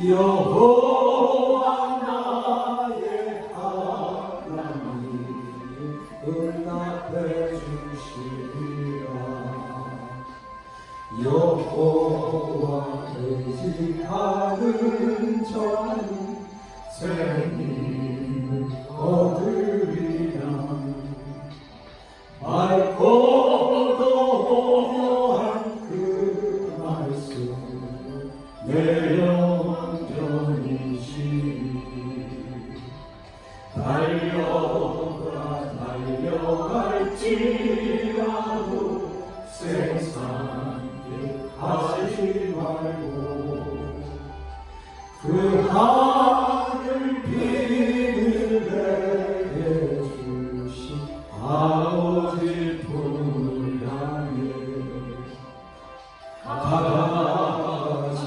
여호와 나의 하나님 응답해 주시리라. 여호와 의지하는 자는 생명을 얻으리라. 맑고 도한 그 말씀 내 영전이시니 달려갈지라도 세상에 하지 말고 그 하늘 비밀 내게 주신 아버지 품을 향해 다같이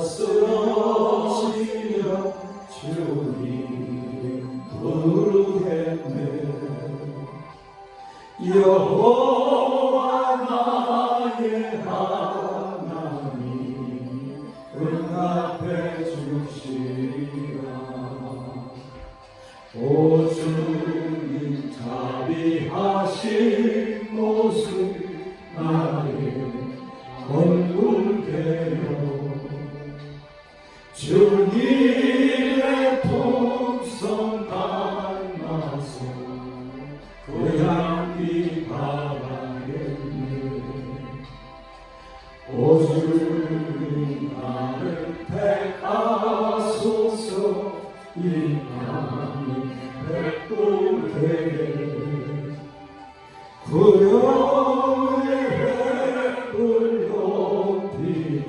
쓰러지며 주님 부르겠네. 여호와 나의 하나님 응답해 주시리라. 오 주님 자비하신 모습 나의 건물되어 주님의 풍성 닮아서 고향이 바라겠네. 오 주님 나를 택하소서 이 땅의 백성 되게 구령의 횃불 높이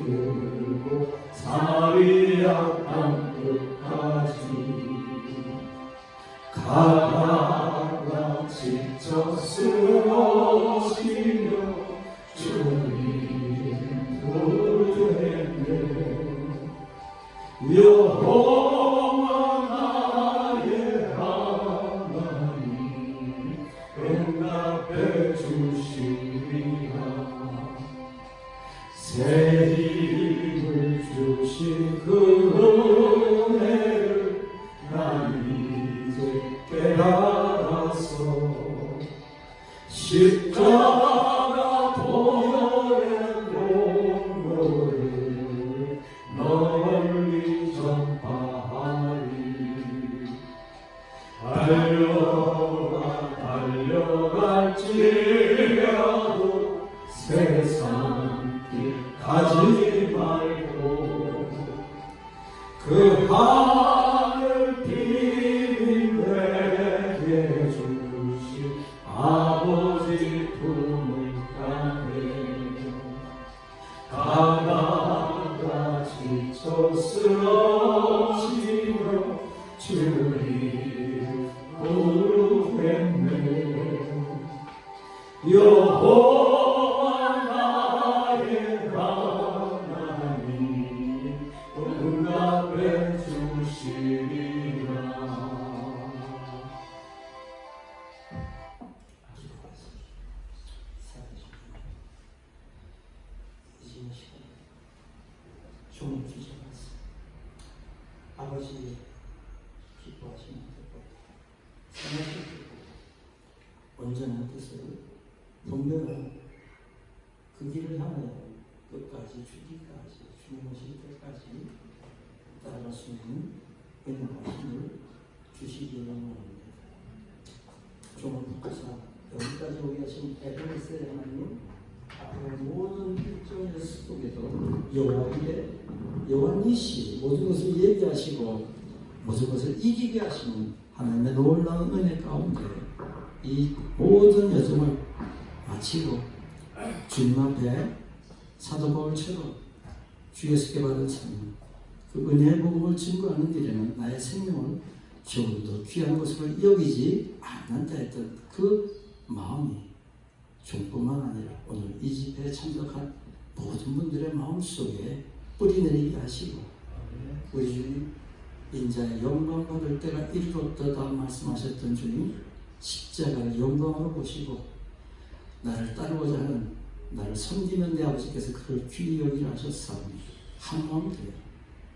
들고 사리야 땅 끝까지 가다가 지쳐 쓰러지며 주님 부르겠네. 여호와 나의 하나님 응답해 주시리라. 새 힘을 주신 그 은혜를 난 이제 깨달아서 십자가 보혈의 공로를 널리 전파하리. 달려갈지라도 세상 길 가지 말고 그 하늘 비밀 내게 주신 아버지 품을 향해 가다가 지쳐 쓰러지며 주님 부르겠네. 여호와 나의 하나님 응답해 주시리라. 주님 주셔서 아버지 기뻐하시는 선하실 온전한 뜻을 분별하고 그 길을 향하여 끝까지 죽기까지 주님 오실 때까지 따라갈 수 있는 인내하심을 주시기를 원합니다. 종을 붙여서 여기까지 오게 하신 에베네셀 하나님, 앞으로 모든 일정의 속에도 여호와니시 모든 것을 얘기하시고 모든 것을 이기게 하시는 하나님의 놀라운 은혜 가운데 이 모든 여정을 마치고 주님 앞에 사도 바울처럼 주께서 받은 생명, 그 은혜의 복음을 증거하는 길에는 나의 생명을 조금도 귀한 것으로 여기지 않는다 했던 그 마음이 종뿐만 아니라 오늘 이 집회에 참석한 모든 분들의 마음속에 뿌리내리게 하시고 우리 주님 인자의 영광 받을 때가 이르렀다 말씀하셨던 주님 십자가를 영광으로 보시고 나를 따르고자 하는 나를 섬기는 내 아버지께서 그를 귀히 여기라 하셨사오니 한 마음 되어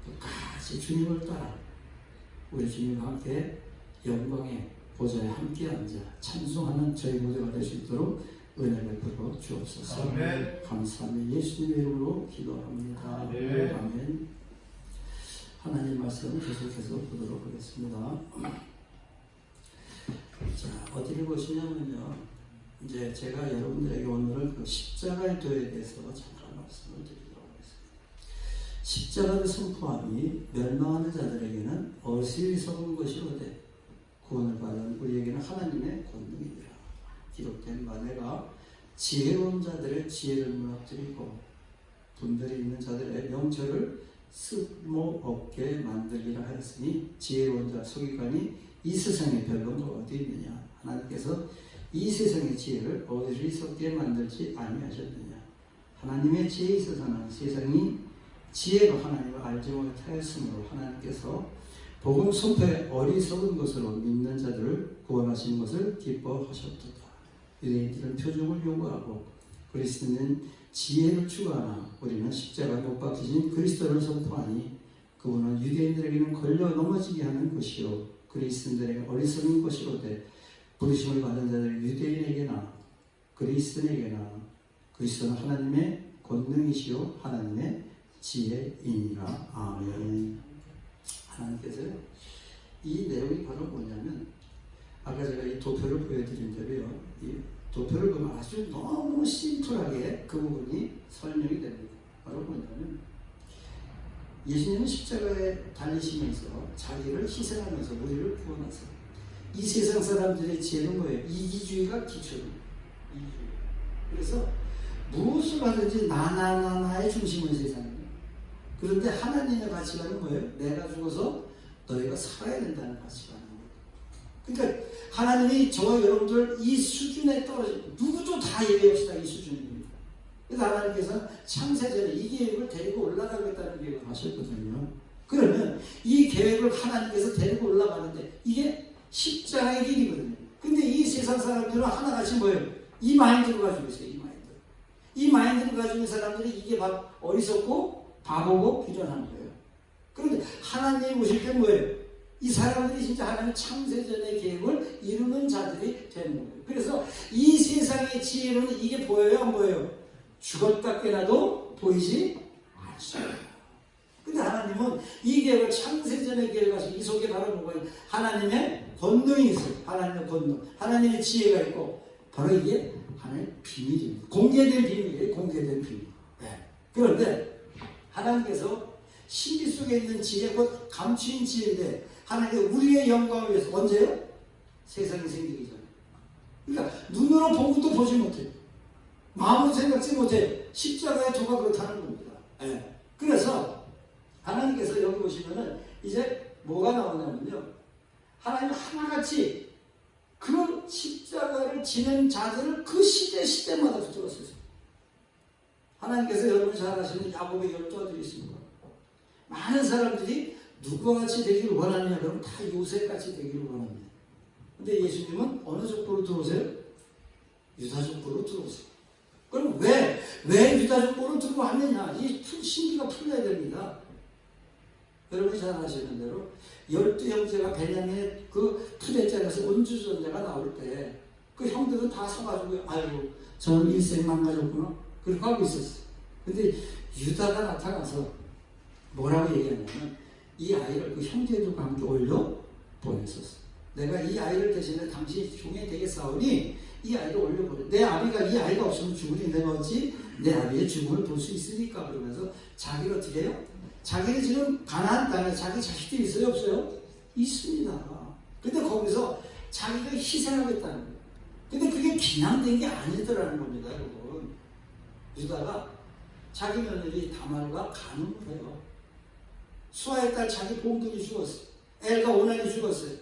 끝까지 주님을 따라 우리 주님과 함께 영광의 보좌에 함께 앉아 찬송하는 저희 모두가 될 수 있도록 은혜 베풀어 주옵소서. 아멘. 감사합니다. 예수님의 이름으로 기도합니다. 아멘. 아멘. 하나님 말씀 계속해서 보도록 하겠습니다. 자, 어디를 보시냐면요. 이제 제가 여러분들에게 오늘은 그 십자가의 도에 대해서 잠깐 말씀을 드리도록 하겠습니다. 십자가를 선포함이 멸망하는 자들에게는 어리석은 것이로되 구원을 받은 우리에게는 하나님의 권능이니라. 기록된 바 내가 지혜로운 자들의 지혜를 무너뜨리고 분들이 있는 자들의 명철을 쓸모없게 만들기라 하였으니 지혜로운 자 서기관이 이 세상에 별론가 어디 있느냐. 하나님께서 이 세상의 지혜를 어리석게 만들지 아니하셨느냐. 하나님의 지혜에 있어서는 세상이 지혜로 하나님을 알지 못하였으므로 하나님께서 복음 선포에 어리석은 것으로 믿는 자들을 구원하시는 것을 기뻐하셨도다. 유대인들은 표적을 요구하고 그리스도는 지혜를 추구하나 우리는 십자가에 못 박히신 그리스도를 선포하니 그분은 유대인들에게는 걸려 넘어지게 하는 것이요 그리스도인들에게 어리석은 것이로되 부르심을 받은 자들 유대인에게나 그리스도인에게나 그리스도는 하나님의 권능이시요 하나님의 지혜이니라. 아멘. 하나님께서 이 내용이 바로 뭐냐면 아까 제가 이 도표를 보여드린 대로요. 이 도표를 보면 아주 너무 심플하게 그 부분이 설명이 됩니다. 바로 뭐냐면 예수님은 십자가에 달리시면서 자기를 희생하면서 우리를 구원하세요. 이 세상 사람들의 지혜는 뭐예요? 이기주의가 기초입니다. 이기주의. 그래서 무엇을 하든지 나의 중심은 세상입니다. 그런데 하나님의 가치관은 뭐예요? 내가 죽어서 너희가 살아야 된다는 가치관입니다. 그러니까 하나님이 저와 여러분들 이 수준에 떨어져 누구도 다 예외 없이 다 이 수준입니다. 그래서 하나님께서는 창세전에 이 계획을 데리고 올라가겠다는 계획을 하셨거든요. 그러면 이 계획을 하나님께서 데리고 올라가는데 이게 십자가의 길이거든요. 근데 이 세상 사람들은 하나같이 뭐예요? 이 마인드를 가지고 있어요. 이 마인드를 가지고 있는 사람들이 이게 막 어리석고 바보고 비련한 거예요. 그런데 하나님이 오실 때 뭐예요? 이 사람들이 진짜 하나님 창세전의 계획을 이루는 자들이 되는 거예요. 그래서 이 세상의 지혜로는 이게 보여요? 안 보여요? 죽었다 깨나도 보이지 않습니다. 근데 하나님은 이 계획을 창세전의 계획을 하시고 이 속에 바로 뭐예요? 하나님의 권능이 있어요. 하나님의 권능. 하나님의 지혜가 있고 바로 이게 하나님의 비밀입니다. 공개된 비밀이에요. 공개된 비밀. 네. 그런데 하나님께서 신비 속에 있는 지혜, 곧 감추인 지혜인데 하나님께서 우리의 영광을 위해서 언제요? 세상이 생기기 전에. 그러니까 눈으로 본 것도 보지 못해요. 마음으로 생각지 못해요. 십자가의 도가 그렇다는 겁니다. 네. 그래서 하나님께서 여기 보시면은 이제 뭐가 나오냐면요. 하나님 하나같이 그 십자가를 지는 자들을 그 시대마다 붙들었어요. 하나님께서 여러분 잘 아시는 야곱의 12아들이 있습니다. 많은 사람들이 누구와 같이 되기를 원하느냐 그러면 다 요셉같이 되기를 원합니다. 근데 예수님은 어느 족보로 들어오세요? 유다 족보로 들어오세요. 그럼 왜 유다 족보로 들어왔느냐? 이 신비가 풀려야 됩니다. 여러분이 잘 아시는 대로 12형제가 베냐민의 그 푸대짜리에서 온주전자가 나올 때 그 형들은 다 서가지고 아이고 저는 일생 망가졌구나 그렇게 하고 있었어요. 근데 유다가 나타나서 뭐라고 얘기하냐면 이 아이를 그 형제들과 함께 올려 보냈었어. 내가 이 아이를 대신에 당신 종에 되겠사오니 이 아이를 올려보내. 내 아비가 이 아이가 없으면 죽으니 내가 어찌 내 아비의 죽음을 볼 수 있으니까. 그러면서 자기를 어떻게 해요? 자기는 지금 가나안 땅에 자기 자식들이 있어요? 없어요? 있습니다. 근데 거기서 자기가 희생하겠다는 거예요. 근데 그게 그냥 게 아니더라는 겁니다, 여러분. 유다가 자기 며느리 다말과 간음을 해요. 수아의 딸 자기 봉들이 죽었어요. 엘과 오난이 죽었어요.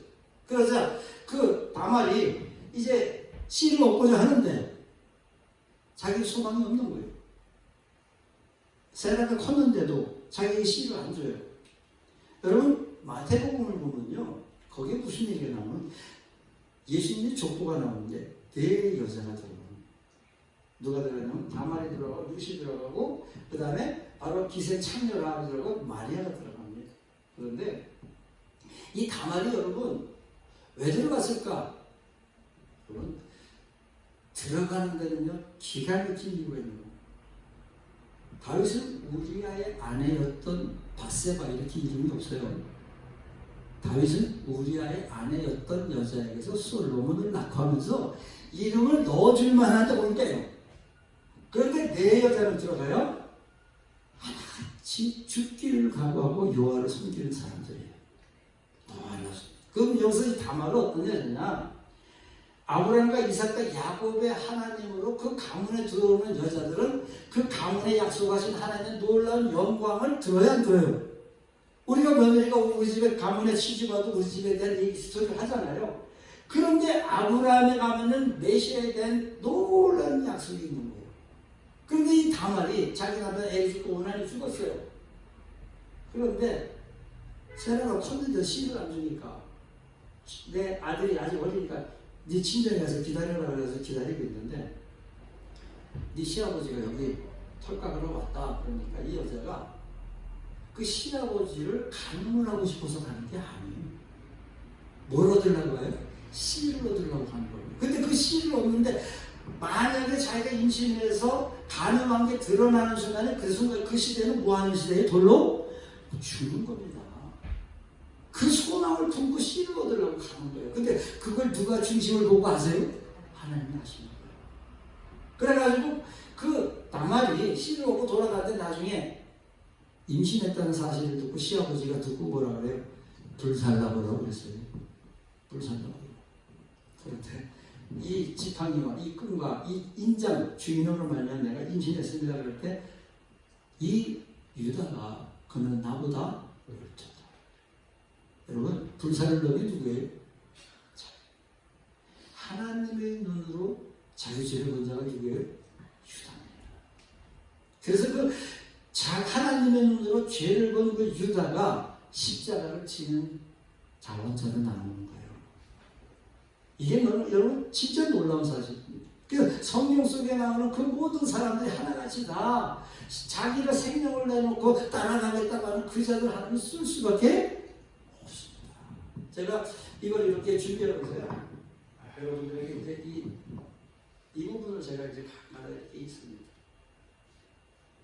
그러자 그 다말이 이제 씨를 얻고자 하는데 자기 소망이 없는 거예요. 세라가 컸는데도 자기에게 씨를 안 줘요. 여러분 마태복음을 보면요. 거기에 무슨 얘기가 나오면 예수님의 족보가 나오는데 네 여자가 들어가요. 누가 들어가냐면 다말이 들어가고 루시 들어가고 그 다음에 바로 기생 창녀 라합이 들어가고 마리아가 들어갑니다. 그런데 이 다말이 여러분 왜 들어갔을까? 여러분 들어가는 데는요 기가 막힌 이유가 있는 거예요. 다윗은 우리아의 아내였던 밧세바 이렇게 이름이 없어요. 다윗은 우리아의 아내였던 여자에게서 솔로몬을 낳고하면서 이름을 넣어줄 만한 적일까요? 그런데 내 여자는 들어가요? 하나같이 죽기를 각오하고 여호와를 섬기는 사람들이에요. 그럼 여기서 이 다말은 어떤 여자냐? 아브라함과 이삭과 야곱의 하나님으로 그 가문에 들어오는 여자들은 그 가문에 약속하신 하나님의 놀라운 영광을 들어야 안 들어요? 우리가 며느리가 우리 집에 가문에 시집와도 우리 집에 대한 얘기 스토리를 하잖아요. 그런데 아브라함의 가문은 메시아에 대한 놀라운 약속이 있는 거예요. 그런데 이 다말이 자기 남편 애 죽고 원한이 죽었어요. 그런데 세라가 컸는데 씨를 안 주니까 내 아들이 아직 어리니까 네 친정에 가서 기다려라 그래서 기다리고 있는데 네 시아버지가 여기 털깎으러 왔다 그러니까 이 여자가 그 시아버지를 강문하고 싶어서 가는 게 아니에요. 뭘 얻으려고 해요? 씨를 얻으려고 가는 거예요. 근데 그 씨를 얻는데 만약에 자기가 임신해서 가늠한 게 드러나는 순간에 그 순간 그 시대는 뭐 하는 시대에 돌로 죽는 겁니다. 그 소망을 품고 씨를 얻으려고 가는 거예요. 근데 그걸 누가 중심을 보고 하세요? 하나님이 하시는 거예요. 그래가지고 그 다말이 씨를 얻고 돌아가는데 나중에 임신했다는 사실을 듣고 시아버지가 듣고 뭐라 그래요? 불살라고 그랬어요. 불살라고. 그런데 이 지팡이와 이 끈과 이 인장 주인으로 말하면 내가 임신했습니다 그럴 때 이 유다가 그는 나보다 어렵다. 여러분 불살을 놈이 누구예요? 하나님의 눈으로 자유죄를 본 자가 누구예요? 유다입니다. 그래서 그 하나님의 눈으로 죄를 본 그 유다가 십자가를 지는 자원자로 나오는 거예요. 이게 여러분 진짜 놀라운 사실입니다. 그래서 성경 속에 나오는 그 모든 사람들이 하나같이 다 자기가 생명을 내놓고 따라가겠다고 하는 그 자들 하나님 쓸 수밖에 없습니다. 제가 이걸 이렇게 준비해 보세요. 여러분들에게 이제 이 부분을 제가 이제 각마다 이렇게 있습니다.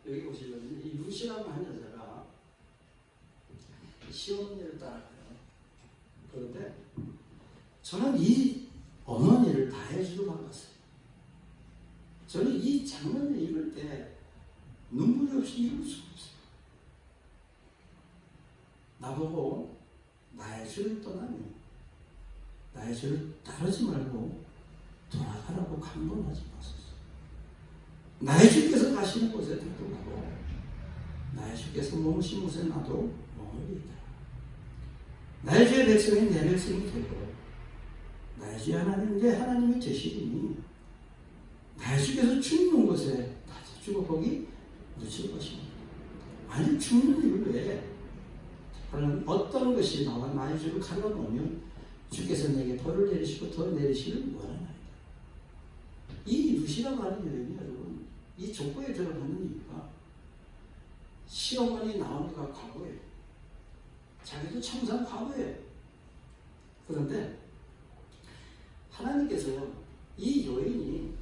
여기 보시면 이 루시라고 하는 여자가 시어머니를 따라가요. 그런데 저는 이 어머니를 다 해주고 반갑어요. 저는 이 장면을 읽을 때 눈물이 없이 읽을 수가 없어요. 나보고 나의 죄를 떠나면 나의 죄를 따르지 말고 돌아가라고 강론하지 마소서. 나의 주께서 가시는 곳에 데리고 가고 나의 주께서 몸으신 곳에 나도 몸을 이다. 나의 주의 백성이 내 백성이 되고 나의 주의 하나님 내 하나님이 되시리니 나의 주께서 죽는 곳에 나도 죽어 거기 묻힐 것입니다. 아니 죽는 이유를 왜? 그러면 어떤 것이 나와 나의 주를 갈라놓으면 주께서 내게 벌을 내리시고 더 내리시를 원하나이다. 이 루시라고 하는 여인이 여러분 이 족보에 들어가는 이유가 시어머니 나오니까 과거예요. 자기도 청산 과거예요. 그런데 하나님께서 이 여인이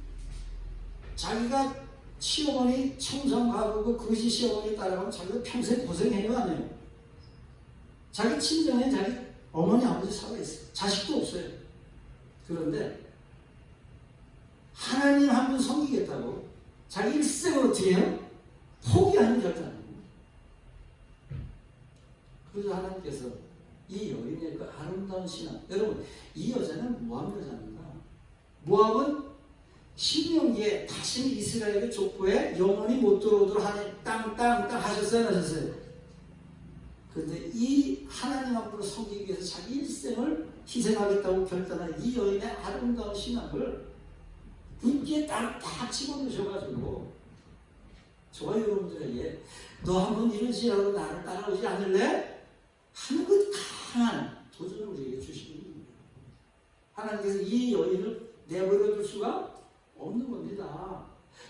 자기가 시어머니 청산 과거고 그것이 시어머니 따라가면 자기가 평생 고생해요 안 해요? 자기 친정에 자기 어머니 아버지 살아있어요. 자식도 없어요. 그런데 하나님 한 분 섬기겠다고 자기 일생을 어떻게 해요? 포기하는 결단입니다. 그래서 하나님께서 이 여인의 그 아름다운 신앙, 여러분 이 여자는 모압 여자입니다. 모압은 신명기에 다시는 이스라엘의 족보에 영원히 못 들어오도록 하나님 땅 하셨어요 안 하셨어요? 그런데 이 하나님 앞으로 섬기기 위해서 자기 일생을 희생하겠다고 결단한 이 여인의 아름다운 신앙을 분기에 딱 집어넣으셔가지고 저와 여러분들에게 너 한번 이런 신앙으로 나를 따라오지 않을래? 하는 그 강한 도전을 우리에게 주시는 겁니다. 하나님께서 이 여인을 내버려 둘 수가 없는 겁니다.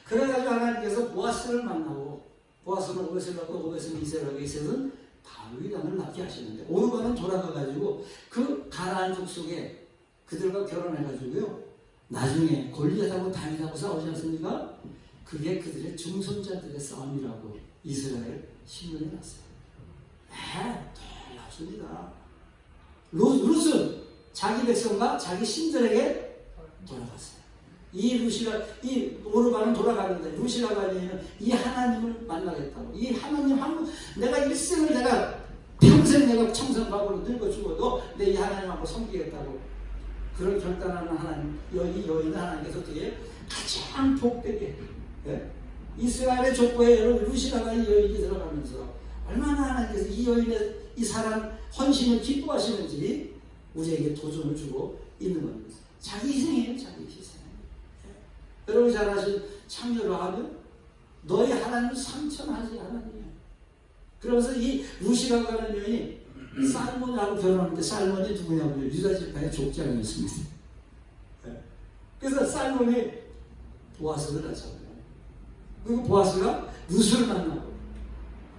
그래가지고 하나님께서 보아스를 만나고 보아스는 오벳을 낳고 오벳은 이새를 하고 이새는 다윗 왕을 낳게 하시는데 오르반은 돌아가가지고 그 가나안 족속에 그들과 결혼해가지고요. 나중에 골리앗하고 다윗하고 싸우지 않습니까? 그게 그들의 중손자들의 싸움이라고 이스라엘 신문에 났어요. 네, 놀랍습니다. 룻은 자기 백성과 자기 신들에게 돌아갔어요. 이 오르반은 돌아가는데 룻이라고 하면 이 하나님을 만나겠다고. 이 하나님 내가 일생을 내가 평생 내가 청산밥으로 늙어 죽어도 내 이 하나님하고 섬기겠다고 그런 결단하는 하나님, 이 여인은 하나님께서 어떻게 가장 복되게 이스라엘의 족보에 여러분 룻이라고 하는 여인이 들어가면서 얼마나 하나님께서 이 여인의 이 사랑 헌신을 기뻐하시는지 우리에게 도전을 주고 있는 겁니다. 자기 희생이에요. 자기 희생. 여러분이 잘 아신 창녀로 하면 너희 하나님은 상처하지 하나님이에요. 그러면서 이 룻이라고 하는 여인이 살몬하고 결혼하는데 살몬이 누구냐고요? 유다 지파의 족장이었습니다. 그래서 살몬이 보아스를 낳잖아요. 그리고 보아스가 룻을 만나고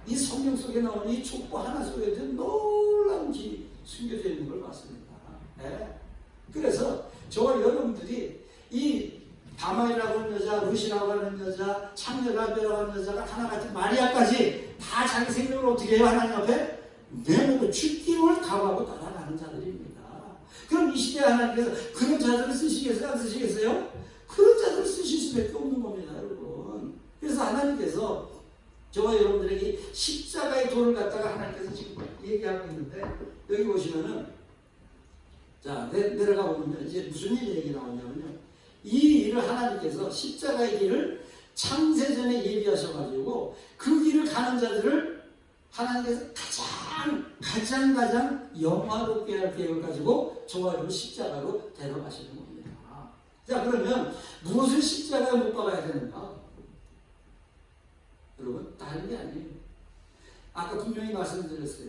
이 성경 속에 나오는 이 족보 하나 속에도 놀라운 길이 숨겨져 있는 걸 봤습니다. 그래서 저와 여러분들이 이 다말이라고 하는 여자, 룻이라고 하는 여자, 창녀라비라고 하는 여자가 하나같이 마리아까지 다 자기 생명을 어떻게 해요? 하나님 앞에 내놓고 죽임을 각오하고 따라가는 자들입니다. 그럼 이 시대에 하나님께서 그런 자들을 쓰시겠어요? 안 쓰시겠어요? 그런 자들을 쓰실 수밖에 없는 겁니다, 여러분. 그래서 하나님께서 저와 여러분들에게 십자가의 도를 갖다가 하나님께서 지금 얘기하고 있는데 여기 보시면은 자 내려가 보면 이제 무슨 일이 얘기 나오냐면요. 이 일을 하나님께서 십자가의 길을 창세전에 예비하셔가지고 그 길을 가는 자들을 하나님께서 가장 영화롭게 할 계획을 가지고 저와 여러분 십자가로 데려가시는 겁니다. 자 그러면 무엇을 십자가에 못 박아야 되는가? 여러분 다른 게 아니에요. 아까 분명히 말씀드렸어요.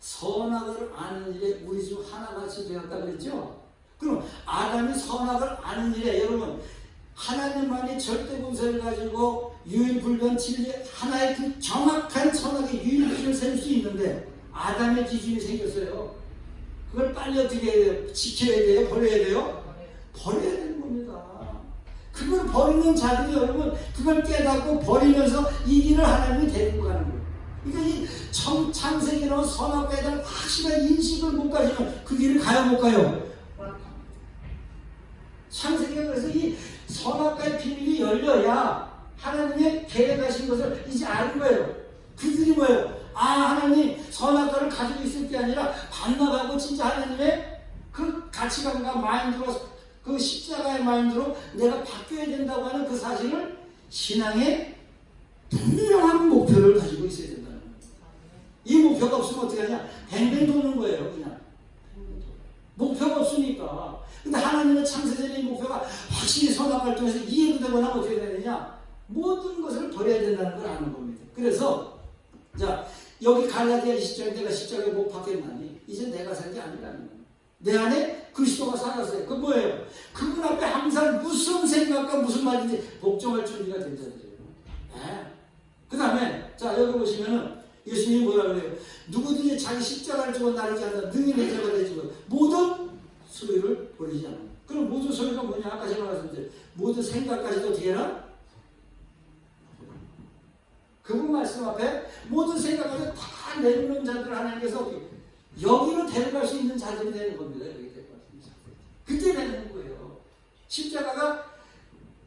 선악을 아는 일에 우리 중 하나같이 되었다 그랬죠? 그럼 아담이 선악을 아는 일에 여러분 하나님만이 절대 권세를 가지고 유일불변 진리 하나의 그 정확한 선악의 유일기준을 세울 수 있는데 아담의 기준이 생겼어요. 그걸 빨리 어떻게 해야 돼요? 지켜야 돼요? 버려야 돼요? 버려야 되는 겁니다. 그걸 버리는 자들이 여러분 그걸 깨닫고 버리면서 이 길을 하나님이 데리고 가는 거예요. 그러니까 이 창세기로 선악과에 대한 확실한 인식을 못 가지면 그 길을 가요 못 가요? 창세기가 그래서 이 선악과의 비밀이 열려야 하나님의 계획하신 것을 이제 아는 거예요. 그들이 뭐예요? 하나님 선악과를 가지고 있을 게 아니라 반납하고 진짜 하나님의 그 가치관과 마인드로 그 십자가의 마인드로 내가 바뀌어야 된다고 하는 그 사실을 신앙의 분명한 목표를 가지고 있어야 된다는 거예요. 이 목표가 없으면 어떻게 하냐? 뱅뱅 도는 거예요. 그냥 목표가 없으니까. 근데 하나님의 창세전의 목표가 확실히 선악과를 통해서 이해가 되거나 어떻게 되느냐? 모든 것을 버려야 된다는 걸 아는 겁니다. 그래서 자 여기 갈라디아 시절에 내가 십자가에 못 박혔나니 이제 내가 산 게 아니라는 거예요. 내 안에 그리스도가 살았어요. 그 뭐예요? 그분 앞에 항상 무슨 생각과 무슨 말인지 복종할 준비가 된 자들이에요. 그 다음에 자 여기 보시면은 예수님이 뭐라 그래요? 누구든지 자기 십자가를 지고 나르지 않는 능히 내 자가 되지만 모든 소유를 버리지 않아. 그럼 모든 소유가 뭐냐? 아까 제가 말씀드렸는데 모든 생각까지도 어떻게 해라? 그분 말씀 앞에 모든 생각까지 다 내놓는 자들을 하나님께서 여기로 데려갈 수 있는 자들이 되는 겁니다. 여기 데려갈 수 있는 자들. 그때 되는 거예요. 십자가가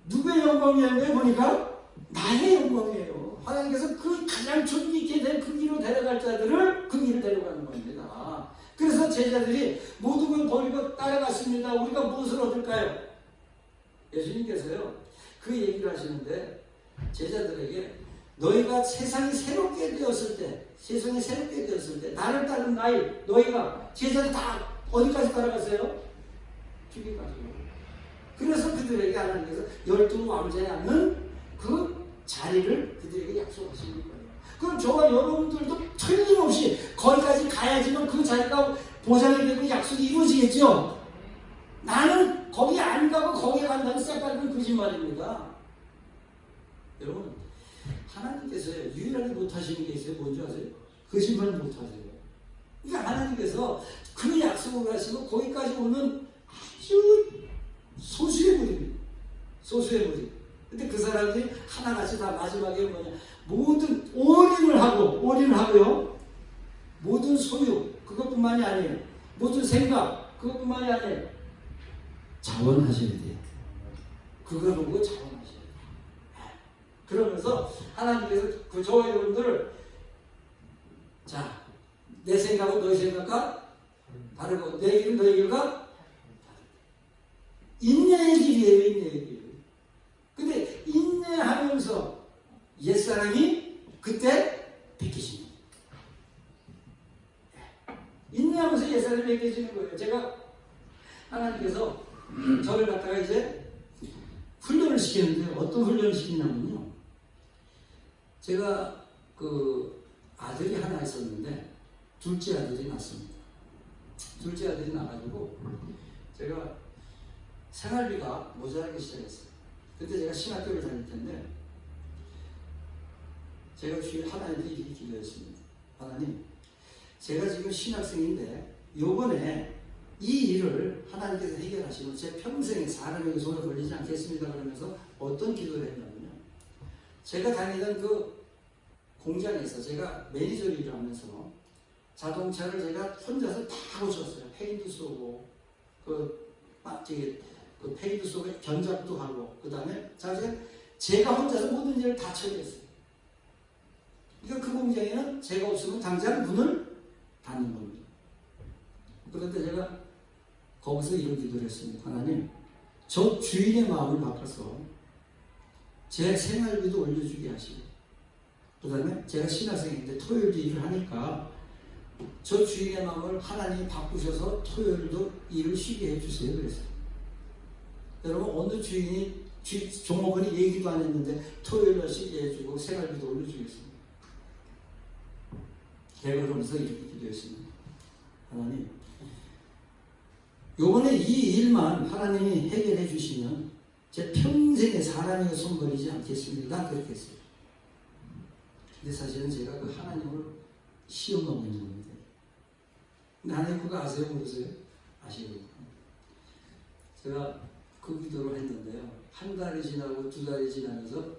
누구의 영광이었는데 보니까 나의 영광이에요. 하나님께서 그 가장 존귀 있게 된 그 길로 데려갈 자들을 그 길을 데려가는 겁니다. 그래서 제자들이 모든 걸 버리고 따라갔습니다. 우리가 무엇을 얻을까요? 예수님께서요 그 얘기를 하시는데 제자들에게 너희가 세상이 새롭게 되었을 때 나를 따른 나이 너희가 제자들 다 어디까지 따라갔어요? 주기까지. 그래서 그들에게 하나님께서 12 왕자에 앉는 그 자리를 그들에게 약속하시는 거예요. 그럼 저와 여러분들도 틀림없이 거기까지 가야지만 그 자리가 보장이 되고 약속이 이루어지겠죠? 나는 거기 안 가고 거기에 간다는 쎄깔은 거짓말입니다. 여러분 하나님께서 유일하게 못하시는 게 있어요. 뭔지 아세요? 거짓말 못하세요. 그러니까 하나님께서 그 약속을 하시고 거기까지 오는 아주 소수의 무리입니다. 소수의 무리. 근데 그 사람들이 하나같이 다 마지막에 뭐냐, 모든 올인을 하고요. 모든 소유 그것뿐만이 아니에요. 모든 생각 그것뿐만이 아니에요. 자원하셔야 돼요. 그걸 보고 자원하셔야 돼요. 그러면서 하나님께서 그 저와 여러분들을 자, 내 생각은 너의 생각과 다르고 내 길은 너의 길과 인내의 길이에요. 인내의 길. 근데 인내하면서 옛사람이 그때 벗겨집니다. 인내하면서 옛사람이 벗겨지는 거예요. 제가 하나님께서 저를 갖다가 이제 훈련을 시키는데 어떤 훈련을 시키냐면요. 제가 그 아들이 하나 있었는데 둘째 아들이 낳습니다. 둘째 아들이 나가지고 제가 생활비가 모자라기 시작했어요. 그때 제가 신학교를 다닐 텐데 제가 주일 하나님께 이렇게 기도했습니다. 하나님, 제가 지금 신학생인데 요번에 이 일을 하나님께서 해결하시면 제 평생에 사람에게 손을 걸리지 않겠습니다. 그러면서 어떤 기도를 했냐면요. 제가 다니던 그 공장에서 제가 매니저 일을 하면서 자동차를 제가 혼자서 다 고쳤어요. 페인트 쏘고 그 페인트 쏘고 견작도 하고 그 다음에 제가 혼자서 모든 일을 다 처리했어요. 그러니까 그 공장에는 제가 없으면 당장 문을 닫는 겁니다. 그런데 제가 거기서 이런 기도를 했습니다. 하나님, 저 주인의 마음을 바꿔서 제 생활비도 올려주게 하시고 그 다음에 제가 신학생인데 토요일도 일을 하니까 저 주인의 마음을 하나님이 바꾸셔서 토요일도 일을 쉬게 해주세요. 그랬어요. 여러분, 어느 주인이 종업원이 얘기도 안 했는데 토요일날 쉬게 해주고 생활비도 올려주겠습니다. 제가 그러면서 이렇게 기도했습니다. 하나님, 요번에 이 일만 하나님이 해결해 주시면 제 평생에 사람에게 손 걸리지 않겠습니다. 그렇게 했어요. 근데 사실은 제가 그 하나님을 시험하고 있는 겁니다. 근데 하나님 그거 아세요? 모르세요? 아시거든요. 제가 그 기도를 했는데요. 한 달이 지나고 두 달이 지나면서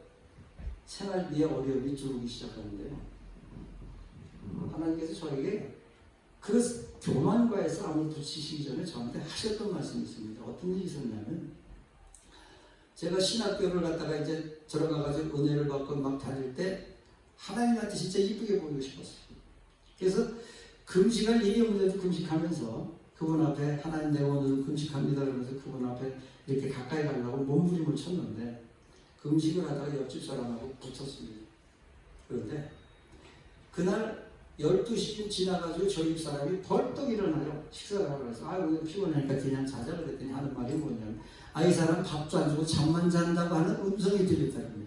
생활비에 어려움이 들어오기 시작하는데요. 하나님께서 저에게 그 교만과의 싸움을 붙이시기 전에 저한테 하셨던 말씀이 있습니다. 어떤 일이 있었냐면 제가 신학교를 갔다가 이제 들어가가지고 은혜를 받고 막 다닐 때 하나님한테 진짜 이쁘게 보이고 싶었어요. 그래서 금식할 일이 없는데도 금식하면서 그분 앞에 하나님 내가 오늘은 금식합니다 그러면서 그분 앞에 이렇게 가까이 가려고 몸부림을 쳤는데 금식을 하다가 옆집 사람하고 붙었습니다. 그런데 그날 12시쯤 지나가지고 저희 집 사람이 벌떡 일어나요. 식사를 하고 그래서 오늘 피곤하니까 그냥 자자 그랬더니 하는 말이 뭐냐면 이 사람 밥도 안 주고 잠만 잔다고 하는 음성이 들렸다는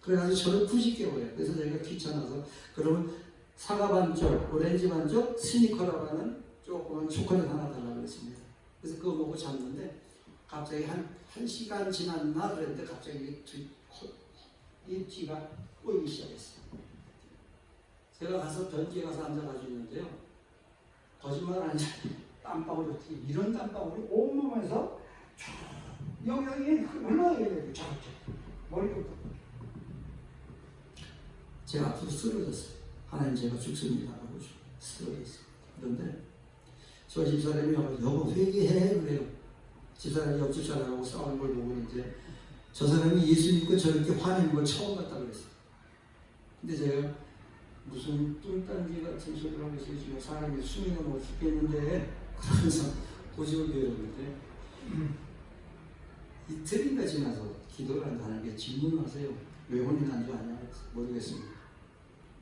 그래가지고 저를 부시 깨워요. 그래서 제가 귀찮아서 그러면 사과 반쪽, 오렌지 반쪽, 스니커라고 하는 조그만 초콜릿 하나 달라고 했습니다. 그래서 그거 먹고 잤는데 갑자기 한 시간 지났나 그랬는데 갑자기 이 뒤가 꼬이기 시작했어요. 제가 가서 변기에 가서 앉아가지고 있는데요. 거짓말 아니야. 땀방울이 어떻게 이런 땀방울이 온몸에서 여기 올라가게 돼요. 머리부터. 제가 앞으로 쓰러졌어요. 하나님 제가 죽습니다. 하고 쓰러졌어요. 그런데 저 집사람이 여보 회개해 그래요. 집사람이 옆집 사람하고 싸우는 걸 보고 이제 저 사람이 예수 믿고 저렇게 화내는 걸 처음 봤다 그랬어요. 근데 제가 무슨 뚱딴지 같은 소리를 하고 있어요. 지금 사람이 숨이 넘어 죽겠는데 그러면서 고집을 배웠는데 이틀인가 지나서 기도를 한다는 게 질문하세요. 왜 혼인 안 좋아하냐? 모르겠습니다.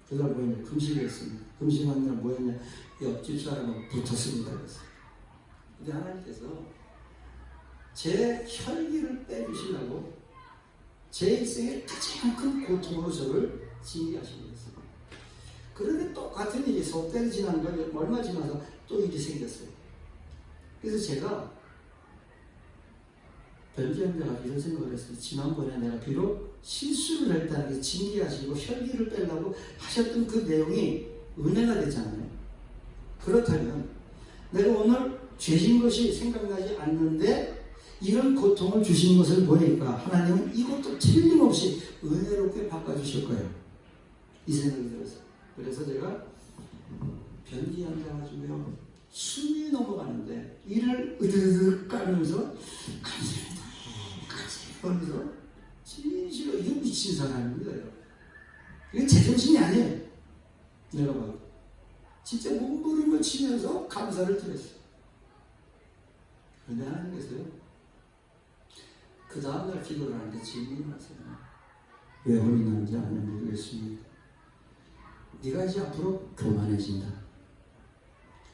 그날 뭐였냐? 금식을 했습니다. 금식한 날 뭐였냐? 옆집 사람하고 붙었습니다. 그랬어요. 근데 하나님께서 제 혈기를 빼주시려고 제 일생의 가장 큰 고통으로 저를 징계하시고 있어요. 그런데 똑같은 일이 석 달 지난 걸 얼마 지나서 또 일이 생겼어요. 그래서 제가 변기한다가 이런 생각을 했어요. 지난번에 내가 비록 실수를 했다는 게 징계하시고 혈기를 빼려고 하셨던 그 내용이 은혜가 되잖아요. 그렇다면 내가 오늘 죄진 것이 생각나지 않는데 이런 고통을 주신 것을 보니까 하나님은 이것도 틀림없이 은혜롭게 바꿔주실 거예요. 이 생각이 들어서. 그래서 제가 변기 앉아가지고요, 숨이 넘어가는데 이를 으드득 까면서 감사합니다, 감사합니다 하면서 진실로 이게 미친 사람입니다. 이게 제정신이 아니에요. 내가 봐도 진짜 몸부림을 치면서 감사를 드렸어요. 그런데 하나님께서요, 그 다음날 기도를 하는데 질문을 하세요. 왜 혼이 나는지 아는 모르겠습니다. 네가 이제 앞으로 교만해진다.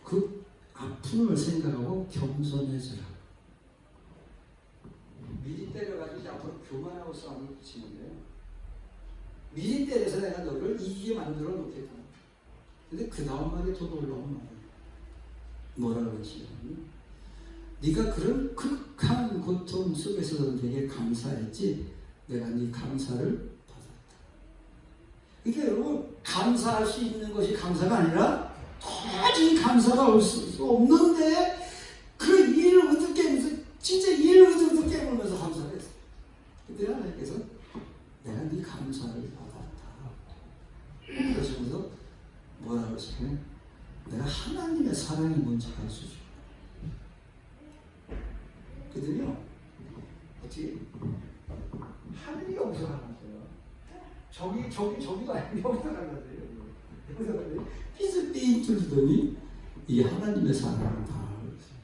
그 아픔을 생각하고 겸손해져라. 미리 때려가지고 이제 앞으로 교만하고 싸움을 붙이는데요, 미리 때려서 내가 너를 이기게 만들어 놓겠다. 근데 그 다음 말이 더 놀라운 말이에요. 뭐라 그러지? 네가 그런 극한 고통 속에서도 되게 감사했지, 내가 네 감사를 받았다. 그러니까 여러분, 감사할 수 있는 것이 감사가 아니라 도저히 감사가 올 수 없는데 그 일을 어떻게 하면서 진짜 일을 어떻게 깨물면서 감사를 했어요. 그때 하나님께서 내가 네 감사를 받았다 그러시면서 뭐라고 하시냐면 내가 하나님의 사랑이 뭔지 가르쳐줘. 그랬더니요, 어떻게 하늘이 여기서 갈라져요. 저기도 아니고 여기서 갈라져요. 여기서 갈라져요. 빛을 띵 뚫더니 이게 하나님의 사랑을 다 알았어요.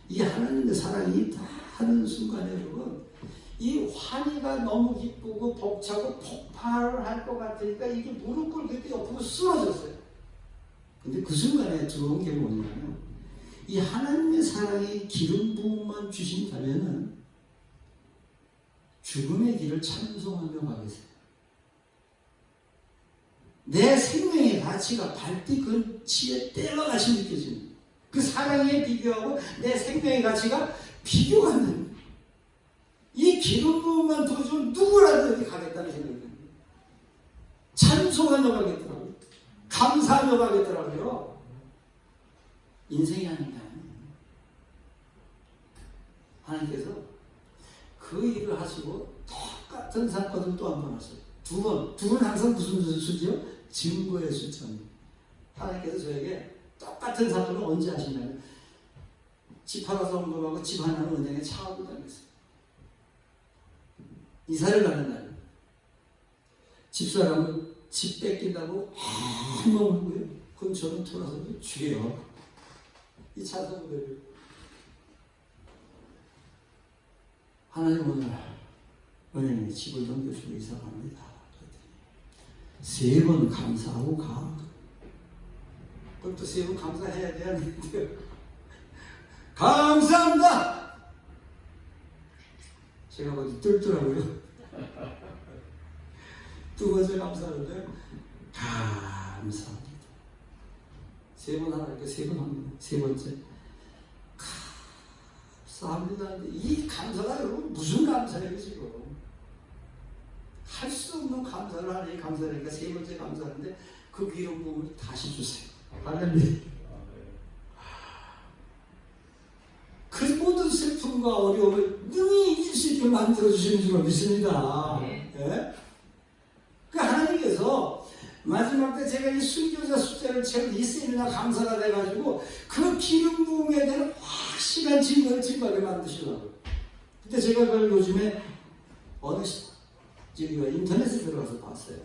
이게 하나님의 사랑이 다 하는 순간에 여러분, 이 환희가 너무 기쁘고 벅차고 폭발을 할 것 같으니까 이게 무릎 꿇을 옆으로 쓰러졌어요. 근데 그 순간에 들어온 게 뭐냐면, 이 하나님의 사랑이 기름 부음만 주신다면은 죽음의 길을 찬송하며 가겠어요. 내 생명의 가치가 발뒤꿈치에 때가 같이 느껴지는, 그 사랑에 비교하고 내 생명의 가치가 비교가 안 됩니다. 이 기름 부음만 들어주면 누구라도 여기 가겠다는 생각이 듭니다. 찬송하며 가겠더라고요. 감사하며 가겠더라고요. 인생이 아닌가. 하나님께서 그 일을 하시고 똑같은 사건을 또 한 번 하셨어요. 두 번 항상 무슨 수지요? 증거의 숫자입니다. 하나님께서 저에게 똑같은 사건을 언제 하시냐면, 집 하나 점검하고 집 하나는 은행에 차하고 다녔어요. 이사를 가는 날 집사람은 집 뺏긴다고 엉엉 울고요. 그럼 저는 돌아서 주게요, 이 차서부대를 하나님 오늘 은행에 집을 넘겨주고 이사 갑니다. 3번 감사하고 가. 그럼 또 3번 감사해야 되는데요. 감사합니다. 제가 어디 뚫더라고요. 두 번째 감사하는데 감사합니다. 3번 하나니까 3번 합니다. 세 번째 감사합니다. 이 감사가 여러분 무슨 감사예요 지금? 할 수 없는 감사를 하니 감사하니까 세 번째 감사하는데 그 기름 부음을 다시 주세요. 할렐루야. 그 모든 슬픔과 어려움을 능히 이길 수 있게 만들어주시는 줄 믿습니다. 예? 그 하나님께서 마지막 때 제가 이 순교자 숫자를 채우고 이 세미나 감사가 돼가지고 그 기름 부음에 대한 확실한 증거를 증거하게 만드시려고. 근데 제가 그걸 요즘에 어느 인터넷에 들어가서 봤어요.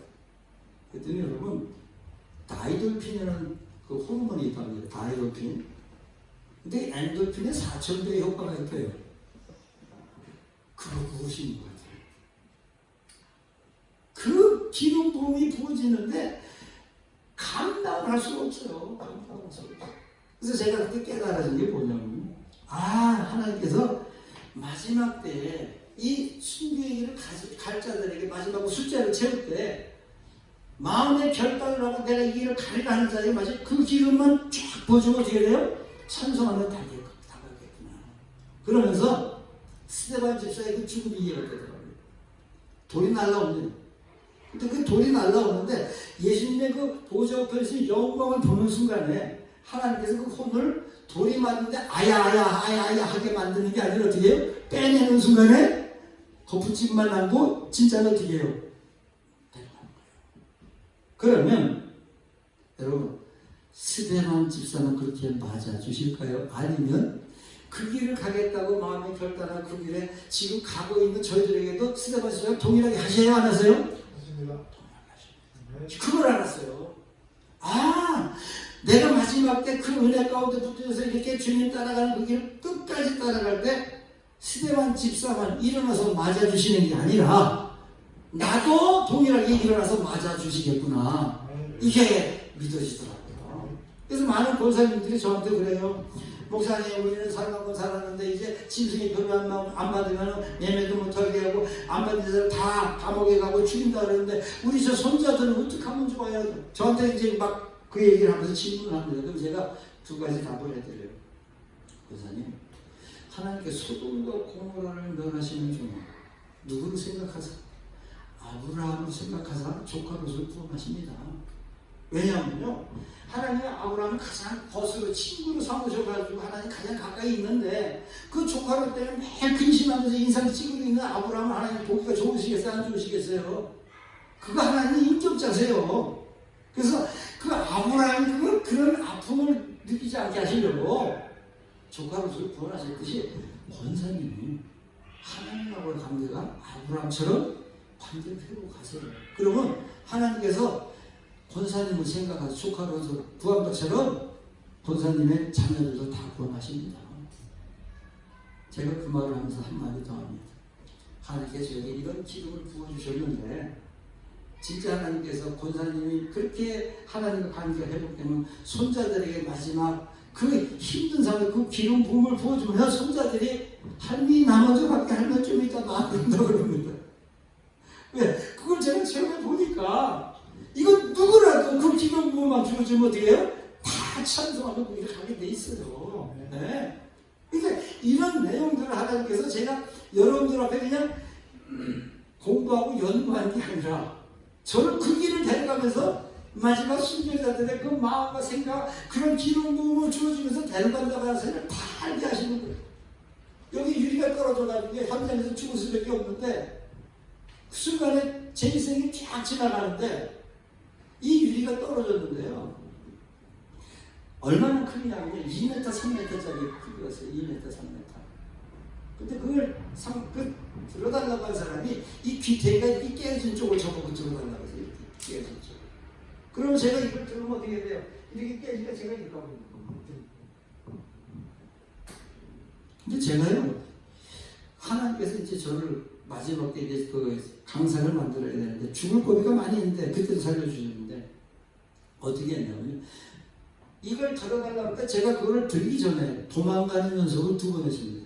그랬더니 여러분, 다이돌핀이라는 그 호르몬이 있답니다. 다이돌핀. 근데 엔돌핀에 4,000배의 효과가 있대요. 그거 무엇인 것 같아요? 그 기름 부음이 부어지는데 감당을 할 수가 없어요. 감당을 할 수가 없어요. 그래서 제가 그때 깨달아진 게 뭐냐면, 하나님께서 마지막 때에 이 순교의 길을 갈 자들에게 마지막 숫자를 채울 때 마음의 결단을 하고 내가 이 길을 가리라 하는 자에게 마지막 그 기름만 쫙 부어주면 어떻게 돼요? 찬송하면 다 가겠구나. 그러면서 스데반 집사의 그 죽음이 이해가 되더라고요. 돌이 날라오는 근데 그 돌이 날라오는데 예수님의 그 보좌 앞에서 영광을 보는 순간에 하나님께서 그 혼을 돌이 맞는데 아야아야 아야아야 하게 만드는 게 아니라 어떻게 해요? 빼내는 순간에 거푸집만 남고 진짜는 어떻게 해요? 그러면 여러분 스데반 집사는 그렇게 맞아주실까요? 아니면 그 길을 가겠다고 마음에 결단한 그 길에 지금 가고 있는 저희들에게도 스데반 집사가 동일하게 하셔야 안 하세요? 맞습니다. 그걸 알았어요. 아, 내가 마지막 때 그 은혜 가운데 붙어서 이렇게 주님 따라가는 그 길을 끝까지 따라갈 때 스데반 집사만 일어나서 맞아주시는 게 아니라 나도 동일하게 일어나서 맞아주시겠구나. 이게 믿어지더라고요. 그래서 많은 권사님들이 저한테 그래요. 목사님, 우리는 살만큼 살았는데 이제 짐승이 별로 안 받으면 예매도 못하게 하고 안 받는 사람 다 감옥에 가고 죽인다 그러는데 우리 저 손자들은 어떻게 하면 좋아요? 저한테 이제 막 그 얘기를 하면서 질문을 합니다. 그럼 제가 두 가지 답을 해드려요. 권사님, 하나님께 소돔과 고모라를 멸하시는 중 누구를 생각하세요? 아브라함을 생각하사 조카 롯을 구원하십니다. 왜냐하면요, 하나님은 아브라함을 가장 벗으로 친구로 삼으셔가지고 하나님 가장 가까이 있는데 그 조카 롯 때는 매일 근심하면서 인상 찌그러 있는 아브라함을 하나님 보기가 좋으시겠어요? 안 좋으시겠어요? 그거 하나님 인격자세요. 그래서 그 아브라함이 그런 아픔을 느끼지 않게 하시려고 조카 롯을 구원하셨듯이 권사님이 하나님하고의 관계가 아브라함처럼 관계를 회복하세요. 그러면 하나님께서 권사님을 생각하셔서 조카 롯을 구한 것처럼 권사님의 자녀들도 다 구원하십니다. 제가 그 말을 하면서 한마디 더 합니다. 하나님께서 저에게 이런 기름을 부어주셨는데 진짜 하나님께서 권사님이 그렇게 하나님과 관계가 회복되면 손자들에게 마지막 그 힘든 상황에 그 기름 부음을 부어주면 손자들이 할미 나 먼저 밖에 할머니 좀 이따 놔둔다 그럽니다. 왜? 그걸 제가 체험해 보니까 이거 누구라도 그 기름 부음만 주어주면 어떻게 해요? 다 찬송하고 거기를 가게 돼 있어요. 네. 그러니까 이런 내용들을 하나님께서 제가 여러분들 앞에 그냥 공부하고 연구한 게 아니라 저를 그 길을 데려가면서 마지막 순교자들의 그 마음과 생각 그런 기름 부음을 주어주면서 데려간다고 해서 다 알게 하시는 거예요. 여기 유리가 떨어져가지고 현장에서 죽을 수밖에 없는데 그 순간에 제 인생이 쫙 지나가는데 이 유리가 떨어졌는데요. 얼마나 크냐면 2m, 3m짜리 크기였어요. 2m, 3m. 근데 그걸 들어달라고 한 사람이 이 귀태가 이렇게 깨진 쪽을 저보고 들어달라고 해서 이렇게 깨진 쪽. 그러면 제가 이걸 들으면 어떻게 돼요? 이렇게 깨지니까 제가 이렇게 하고 있는 거예요. 근데 제가요, 하나님께서 이제 저를 마지막 때 이제 그 강사를 만들어야 되는데 죽을 고비가 많이 있는데 그때도 살려주셨는데 어떻게 했냐면 이걸 들어달라고 할 때 제가 그걸 들기 전에 도망가는 연습을 2번 했습니다.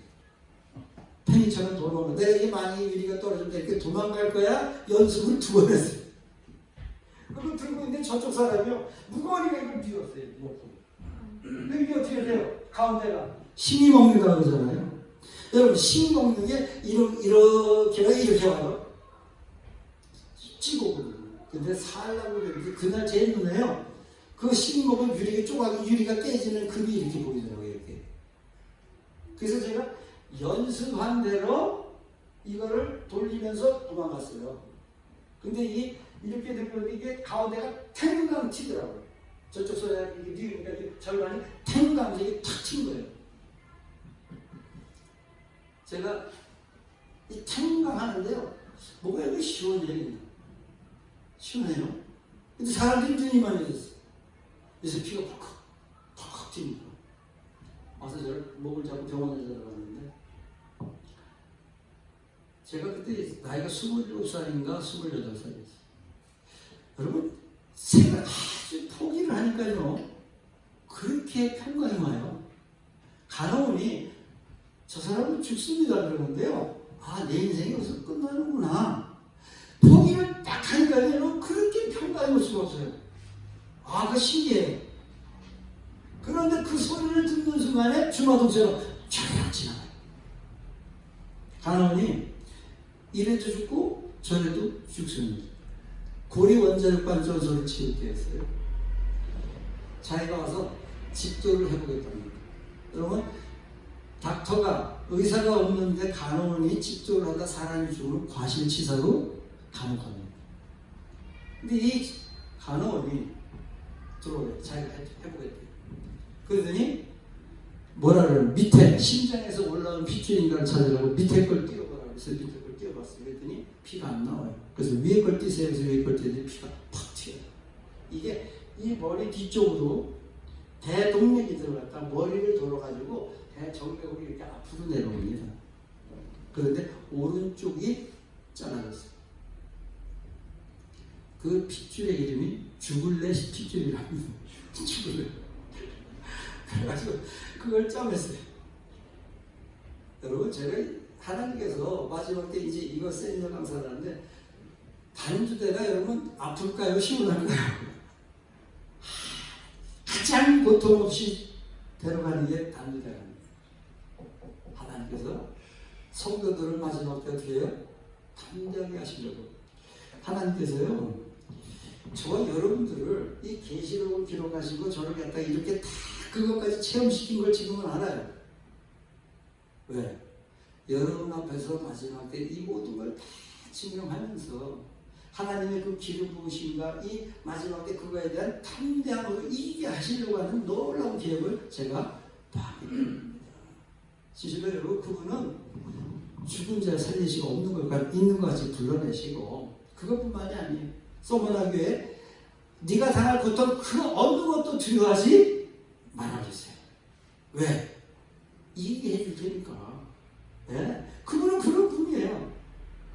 팽이처럼 도망가. 내가 이게 만약에 유리가 떨어진다 이렇게 도망갈 거야? 연습을 2번 했어요. 그걸 들고 있는데 저쪽 사람이요. 무거우니까 이걸 비웠어요. 근데 이게 어떻게 돼요? 가운데가 심이 먹는다고 그러잖아요. 여러분 심이 먹는 게 이렇게 와요. 찌고거든요. 근데 살라고 그랬는데 그날 제 눈에요. 그 심이 먹은 유리가 깨지는 금이 이렇게 보이더라고요. 이렇게. 그래서 제가 연습한 대로 이거를 돌리면서 도망갔어요. 근데 이렇게 되면 이게 가운데가 탱강 튀더라고요. 저쪽 소리가 이게 절반이 탱강 이게 탁 튄 거예요. 제가 이 탱강 하는데요. 뭐가 이렇게 시원해요. 시원해요. 근데 사람들이 눈이 많아졌어요. 그래서 피가 팍팍 튑니다. 와서 저를 목을 잡고 병원에 들어갔는데 제가 그때 나이가 27살인가 28살이었어요. 여러분 생각 아주 포기를 하니까요 그렇게 평강이 와요. 간호원이 저 사람은 죽습니다 그러는데요. 아, 내 인생이 여기서 끝나는구나. 포기를 딱 하니까요 그렇게 평강이 올 수가 없어요. 아, 그 신기해요. 그런데 그 소리를 듣는 순간에 주마등처럼 쫙 지나가요. 간호원이 이래도 죽고 저래도 죽습니다. 고리 원자력반 전소를 치울 때였어요. 자기가 와서 집도를 해보겠답니다. 여러분, 닥터가 의사가 없는데 간호원이 집도를 하다 사람이 죽으면 과실치사로 감옥합니다. 근데 이 간호원이 들어오래. 자기가 해보겠대. 그러더니 뭐라 그러면 밑에 심장에서 올라온 핏줄인가를 찾으려고 밑에 걸 띄워보라 그래서 밑에 걸 띄워봤어요. 그랬더니 피가 안 나와요. 그래서 위에 걸 띄세요. 그래서 위에 걸 띄더니 피가 팍 튀어요. 이게 이 머리 뒤쪽으로 대동맥이 들어갔다 머리를 돌아가지고 대정맥으로 이렇게 앞으로 내려옵니다. 그런데 오른쪽이 잘라졌어요. 그 핏줄의 이름이 죽을래 핏줄이랍니다. 죽을래. 그래가지고 그걸 짜냈어요. 여러분, 제가 하나님께서 마지막 때 이제 이거 세미나 강사를 하는데 단주대가 여러분 아플까요? 시원할까요? 가장 고통 없이 데려가는 게 단주대랍니다. 하나님께서 성도들을 마지막 때 어떻게 해요? 담대하게 하시려고. 하나님께서요, 저와 여러분들을 이 계시록을 기록하시고 저를 갖다가 이렇게 다 그것까지 체험시킨 걸 지금은 알아요. 왜? 여러분 앞에서 마지막 때 이 모든 걸 다 증명하면서 하나님의 그 기름 부으심과 이 마지막 때 그거에 대한 담대함으로 이기게 하시려고 하는 놀라운 계획을 제가 받게 됩니다. 진실로 여러분, 그분은 죽은 자 살리시고 없는 걸 있는 것 같이 불러내시고 그것뿐만이 아니에요. 소문하교에 네가 당할 고통 그 어느 것도 두려워하지 말아주세요. 왜? 이기게 해줄 테니까. 네? 그분은 그런 분이에요.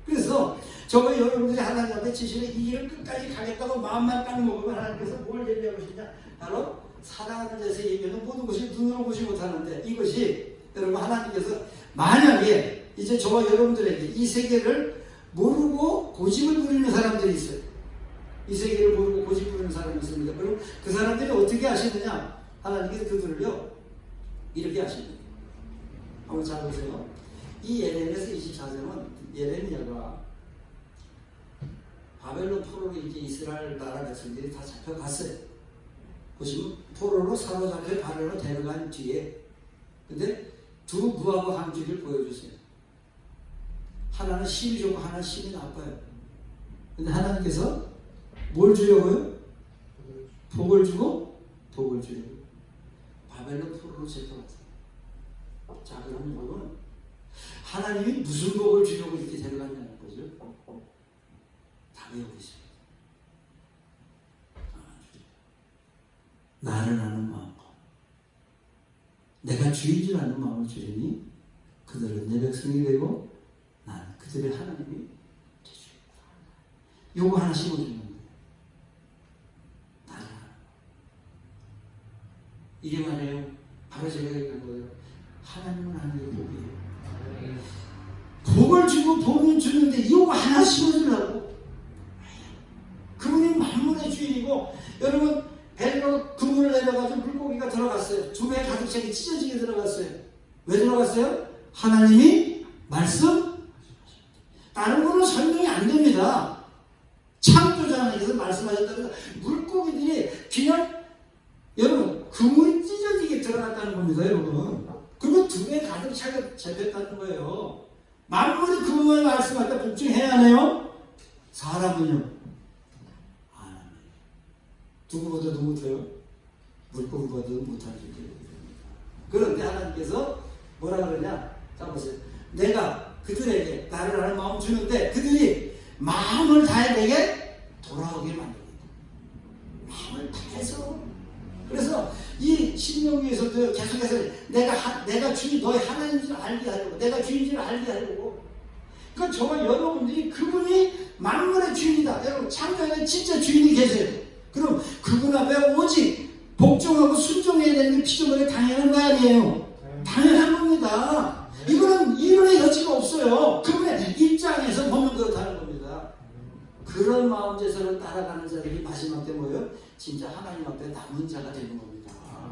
그래서 저거 여러분들이 하나님 앞에 치시는 이 길을 끝까지 가겠다고 마음만 딱 먹으면 하나님께서 뭘 얘기하고 계시냐? 바로 사랑하는 자에서 얘기하는 모든 것이 눈으로 보지 못하는데 이것이 여러분 하나님께서 만약에 이제 저와 여러분들에게 이 세계를 모르고 고집을 부리는 사람들이 있어요. 이 세계를 모르고 고집 부리는 사람이 있습니다. 그럼 그 사람들이 어떻게 하시느냐? 하나님께서 그들을요 이렇게 하십니다. 한번 잘 보세요. 이 예레미야서 24장은 예레미야가 바벨론 포로로 이제 이스라엘 나라 백성들이 다 잡혀갔어요. 보시면 포로로 사로잡혀 바벨론 데려간 뒤에 근데 두 무화과 함지를 보여주세요. 하나는 심이 좋고 하나는 심이 나빠요. 근데 하나님께서 뭘 주려고요? 복을 주고 복을 주려고. 바벨론 포로로 잡혀갔어요. 자, 그럼 여러분 하나님이 무슨 복을 주려고 이렇게 데려갔냐는 거죠. 다 외우고 있습니다. 나를 아는 마음과 내가 주인 줄 아는 마음을 주리니 그들은 내 백성이 되고 나는 그들의 하나님이 되주겠다. 요거 하나 심어주는 거예요. 나를 아는 이게 말이에요. 바로 제가 얘기한 거예요. 하나님은 하나님의 복이에요. 복을 주고 복을 주는데 이거 하나 심어주려고. 그분이 만물의 주인이고 여러분 배로 그물을 내려가지고 물고기가 들어갔어요. 두 배 가득 차게 찢어지게 들어갔어요. 왜 들어갔어요? 하나님이 말씀 다른 거는 설명이 안 됩니다. 창조자님께서 말씀하셨다고 해서 물고기들이 그냥 여러분 그물이 찢어지게 들어갔다는 겁니다. 여러분 그리고 두 배 가득 차게 잡혔다는 거예요. 만물이 그분의 말씀할 때 복종해야 하네요. 사람은요 안 합니다. 누구보다도 못해요. 물고기보다도 못할 수 있게 됩니다. 그런데 하나님께서 뭐라 그러냐? 자 보세요. 내가 그들에게 나를 아는 마음 주는데 그들이 마음을 다해 내게 돌아오게 만듭니다. 마음을 다해서. 그래서 이 신명기에서도 계속해서 내가 주인 너의 하나님인 줄 알게 하려고 내가 주인인 줄 알게 하려고. 그러니까 저와 여러분들이 그분이 만물의 주인이다. 여러분 창조에 진짜 주인이 계세요. 그럼 그분 앞에 오직 복종하고 순종해야 되는 게 피조물에 당연한 거 아니에요. 당연한 겁니다. 이거는 이론의 여지가 없어요. 그분의 입장에서 보면 그렇다는 겁니다. 그런 마음제서를 따라가는 자들이 마지막 때 뭐예요? 진짜 하나님 앞에 남은 자가 되는 겁니다.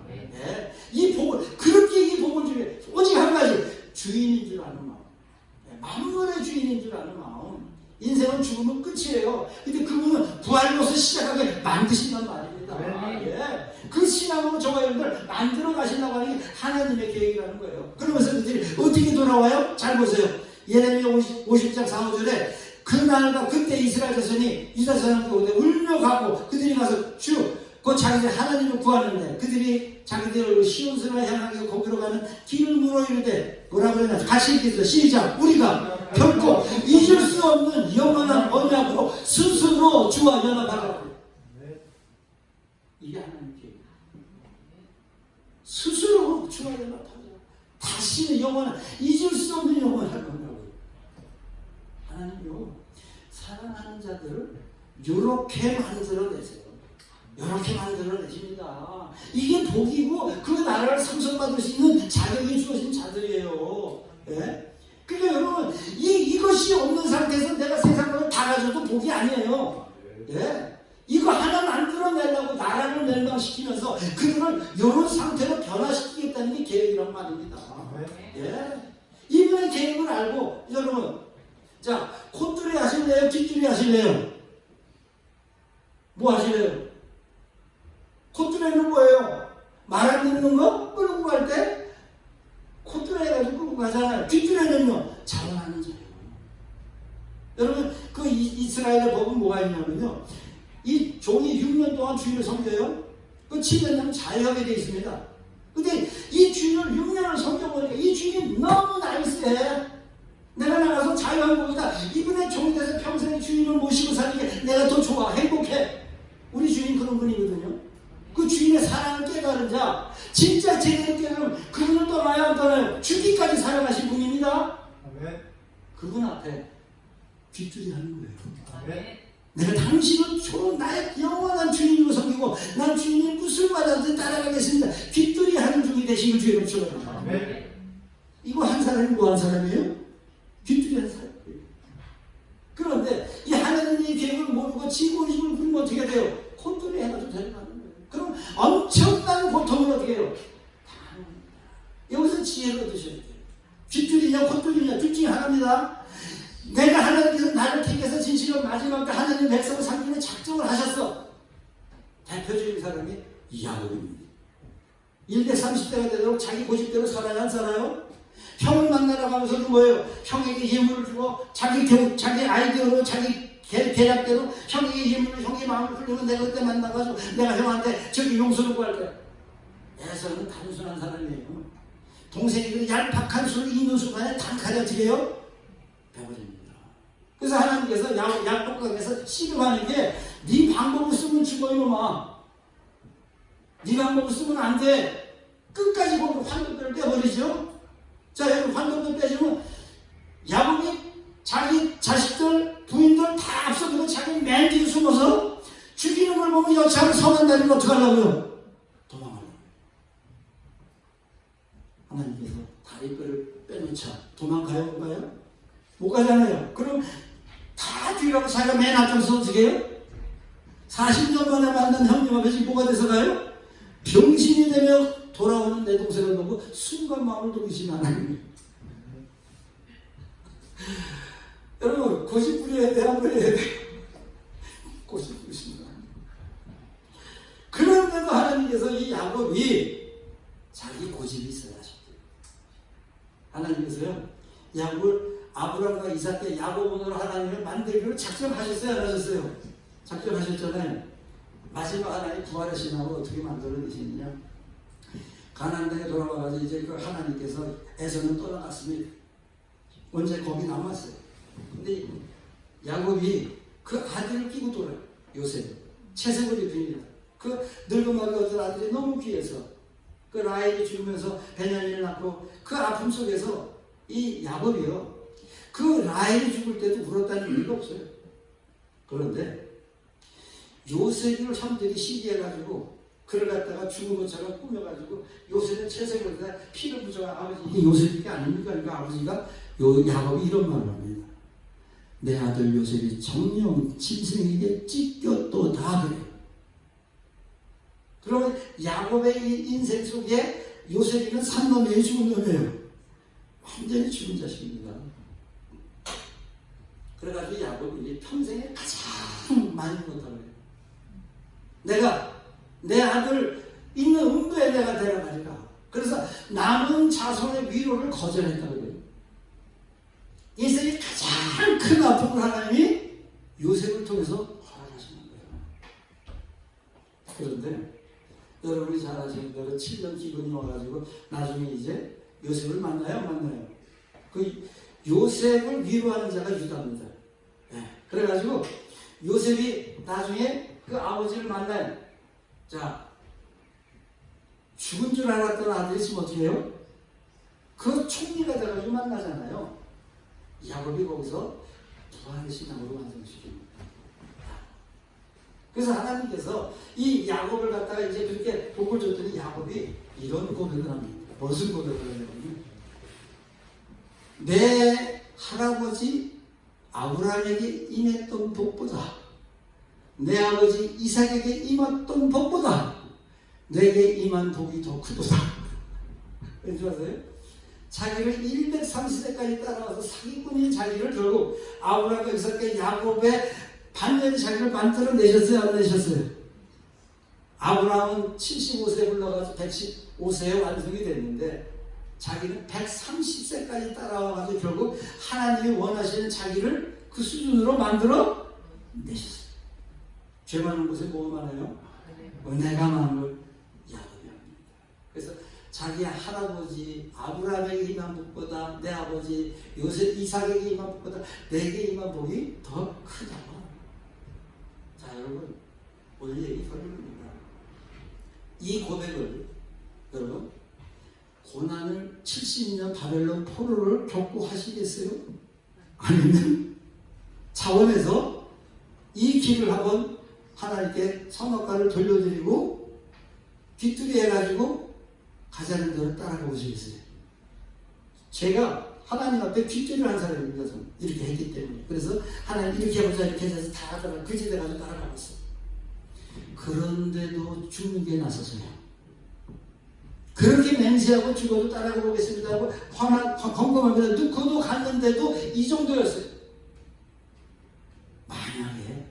네. 이 복을 그렇게 이 복을 주게 오직 한 가지 주인인 줄 아는 마음. 네. 만물의 주인인 줄 아는 마음. 인생은 죽으면 끝이에요. 근데 그분은 부활로서 시작하게 만드신단 말입니다. 예. 그 신앙으로 저와 여러분들 만들어 가신다고 하는 게 하나님의 계획이라는 거예요. 그러면서 그들이 어떻게 돌아와요? 잘 보세요. 예레미야 50장 4, 5절에 그날과 그때 이스라엘 자손이 유다 사람들 오되 울며 가고 그들이 가서 그 자기들 하나님을 구하는데 그들이 자기들을 시온스로 향하게 거기로 가는 길을 물어 이르되 뭐라 그러냐 같이 읽겠습니다. 시작. 우리가 결코 잊을 수 없는 영원한 언약으로 스스로 주와 연합하라. 이게 하나님의 계획. 스스로 주와 연합하자. 다시는 영원한 잊을 수 없는 영원한 언약으로. 하나님요 사랑하는 자들을 이렇게 만들어내세요. 이렇게 만들어내십니다. 이게 복이고 그 나라를 상속받을 수 있는 자격이 주어진 자들이에요. 예? 그러니까 여러분 이것이 없는 상태에서 내가 세상을 다 가져도 복이 아니에요. 예? 이거 하나 만들어내려고 나라를 멸망시키면서 그들을 이런 상태로 변화시키겠다는 게 계획이란 말입니다. 예? 이분의 계획을 알고 여러분 자 콧뚜리 하실래요? 뒷뚜리 하실래요? 뭐 하실래요? 콧뚜레는 뭐예요? 말 안 듣는 거? 끌고 갈 때? 콧뚜레 해가지고 끌고 가잖아요. 뒷뚜레는요? 자원하는 자예요. 여러분 그 이스라엘의 법은 뭐가 있냐면요. 이 종이 6년 동안 주인을 섬겨요. 그 7년 자유하게 되어 있습니다. 근데 이 주인을 6년을 섬겨보니까 이 주인이 너무 나이스해. 내가 나가서 자유한국이다. 이분의 종이 돼서 평생의 주인을 모시고 사는 게 내가 더 좋아. 행복해. 우리 주인 그런 분이거든요. 그 주인의 사랑을 깨달은 자, 진짜 제대로 깨달으면 그분을 떠나야 안 떠나요. 죽기까지 사랑하신 분입니다. 아멘. 그분 앞에 뒷줄이 하는 거예요. 아멘. 내가 당신을 나의 영원한 주인으로 섬기고 난 주인이 무슨 말하든지 따라가겠습니다. 뒷줄이 하는 중이 되시길 주의로 축원합니다. 아멘. 이거 한 사람이 뭐 한 사람이에요? 뒷줄이 한 사람이에요. 그런데 이 하나님의 계획을 모르고 지고리심을 부리면 어떻게 돼요? 콧줄이 해가지고 데려가는 거예요. 그럼 엄청난 고통을 어떻게 해요? 여기서 지혜를 얻으셔야 돼요. 뒷줄이냐 콧줄이냐 둘 중에 하나입니다. 내가 하나님께서 나를 택해서 진실로 마지막 때 하나님 백성을 삼기는 작정을 하셨어. 대표적인 사람이 야곱입니다. 130대가 되도록 자기 고집대로 살아야 안 살아요? 형을 만나러 가면서도 뭐예요? 형에게 예물을 주고 자기 아이디어로 자기 계략대로 형에게 예물을 형의 마음을 풀리면 내가 그때 만나가지고 내가 형한테 저기 용서를 구할게. 에서는 단순한 사람이에요. 동생이 그 얄팍한 소리 있는 순간에 다 가져지게요? 배워집니다. 그래서 하나님께서 야곱에서 시급하는 게 네 방법을 쓰면 죽어 이놈아. 네 방법을 쓰면 안 돼. 끝까지 보고 환경들을 빼버리죠. 자 여러분 환경들 빼주면 야곱이 자기 자식들 부인들 다 앞서두고 자기 맨 뒤에 숨어서 죽이는 걸 보면 여차하면 성한다는 걸 어떡하려고요? 도망가려고요. 하나님께서 다리뼈를 빼놓자 도망가요? 못 가요? 못 가잖아요. 그럼 다 뒤라고 자기가 맨 앞장서 어떻게 해요? 40년 만에 만난 형님 앞에 지금 뭐가 돼서 가요? 병신이 되며 돌아오는 내 동생을 보고 순간 마음을 녹이신 하나님. 여러분 고집 부려야 돼, 안 부려야 돼? 고집 부리십니다. 그런데도 하나님께서 이 야곱이 자기 고집이 있어야 하셨대요. 하나님께서요 야곱을 아브라함과 이삭 때 야곱으로 하나님을 만들기로 작정하셨어요, 안 하셨어요? 작정하셨잖아요. 마지막 하나님 부활의 신앙을 어떻게 만들어내시느냐? 가나안 땅에 돌아와가지고 이제 그 하나님께서 에서는 떠나갔습니다. 언제 거기 남았어요. 근데 야곱이 그 아들을 끼고 돌아요. 요셉 채색을 입힙니다. 그 늙은마귀 어떤 아들이 너무 귀해서 그 라헬이 죽으면서 베냐민을 낳고 그 아픔 속에서 이 야곱이요 그 라헬이 죽을 때도 울었다는 이유가 없어요. 그런데 요셉을 형들이 시기해가지고 그를 갖다가 죽은 것처럼 꾸며가지고 요셉은 채색을 갖다 피를 묻어가 아버지 이게 요셉이 아닙니까? 그러니까 아버지가 야곱이 이런 말을 합니다. 내 아들 요셉이 정령 짐승에게 찢겼도다 그래요. 그러면 야곱의 인생 속에 요셉이는 산 놈이에요, 죽은 놈이에요? 완전히 죽은 자식입니다. 그래가지고 야곱이 평생에 가장 많이 못하고 그래요. 내가 내 아들 있는 음부에 내가 데려가니까. 그래서 남은 자손의 위로를 거절했다고 그래요. 인생의 가장 큰 아픔을 하나님이 요셉을 통해서 허락하시는 거예요. 그런데 여러분이 잘 아시는 대로 7년 기근이 와가지고 나중에 이제 요셉을 만나요? 안 만나요? 그 요셉을 위로하는 자가 유다입니다. 네. 그래가지고 요셉이 나중에 그 아버지를 만나요. 자, 죽은 줄 알았던 아들이 지금 어떻게 해요? 그 총리가 돼가지고 만나잖아요. 야곱이 거기서 부활의 신앙으로 완성시킵니다. 그래서 하나님께서 이 야곱을 갖다가 이제 그렇게 복을 줬더니 야곱이 이런 고백을 합니다. 무슨 고백을 하냐면 내 할아버지 아브라함에게 임했던 복보다 내 아버지 이삭에게 임했던 복보다 내게 임한 복이 더 크도다. 왠지 아세요? 자기를 130세까지 따라와서 사기꾼인 자기를 결국 아브라함과 이삭과 야곱의 반면의 자기를 만들어내셨어요? 안 내셨어요? 아브라함은 75세에 불러가지고 115세에 완성이 됐는데 자기는 130세까지 따라와가지고 결국 하나님이 원하시는 자기를 그 수준으로 만들어 내셨어요. 죄 많은 곳에 뭐가 많아요? 은혜가 많은 걸 야곱이 합니다. 그래서 자기 할아버지 아브라함에게 임한 복보다 내 아버지 요셉 이삭에게 임한 복보다 내게 임한 복이 더 크다고. 자, 여러분 오늘 얘기 결론입니다. 이 고백을 여러분 고난을 70년 바벨론 포로를 겪고 하시겠어요? 아니면 차원에서 이 길을 한번 하나님께 선악과를 돌려드리고 뒤뚜리 해가지고 가자는 대로 따라가 보시겠어요? 제가 하나님 앞에 뒷줄을 한 사람입니다. 저는 이렇게 했기 때문에. 그래서 하나님 이렇게 해보자 이렇게 해서 다 따라 그지 돼가지고 따라가고 있어요. 그런데도 죽는 게 나서서요. 그렇게 맹세하고 죽어도 따라가 보겠습니다 하고 검검합니다. 그도 갔는데도 이 정도였어요. 만약에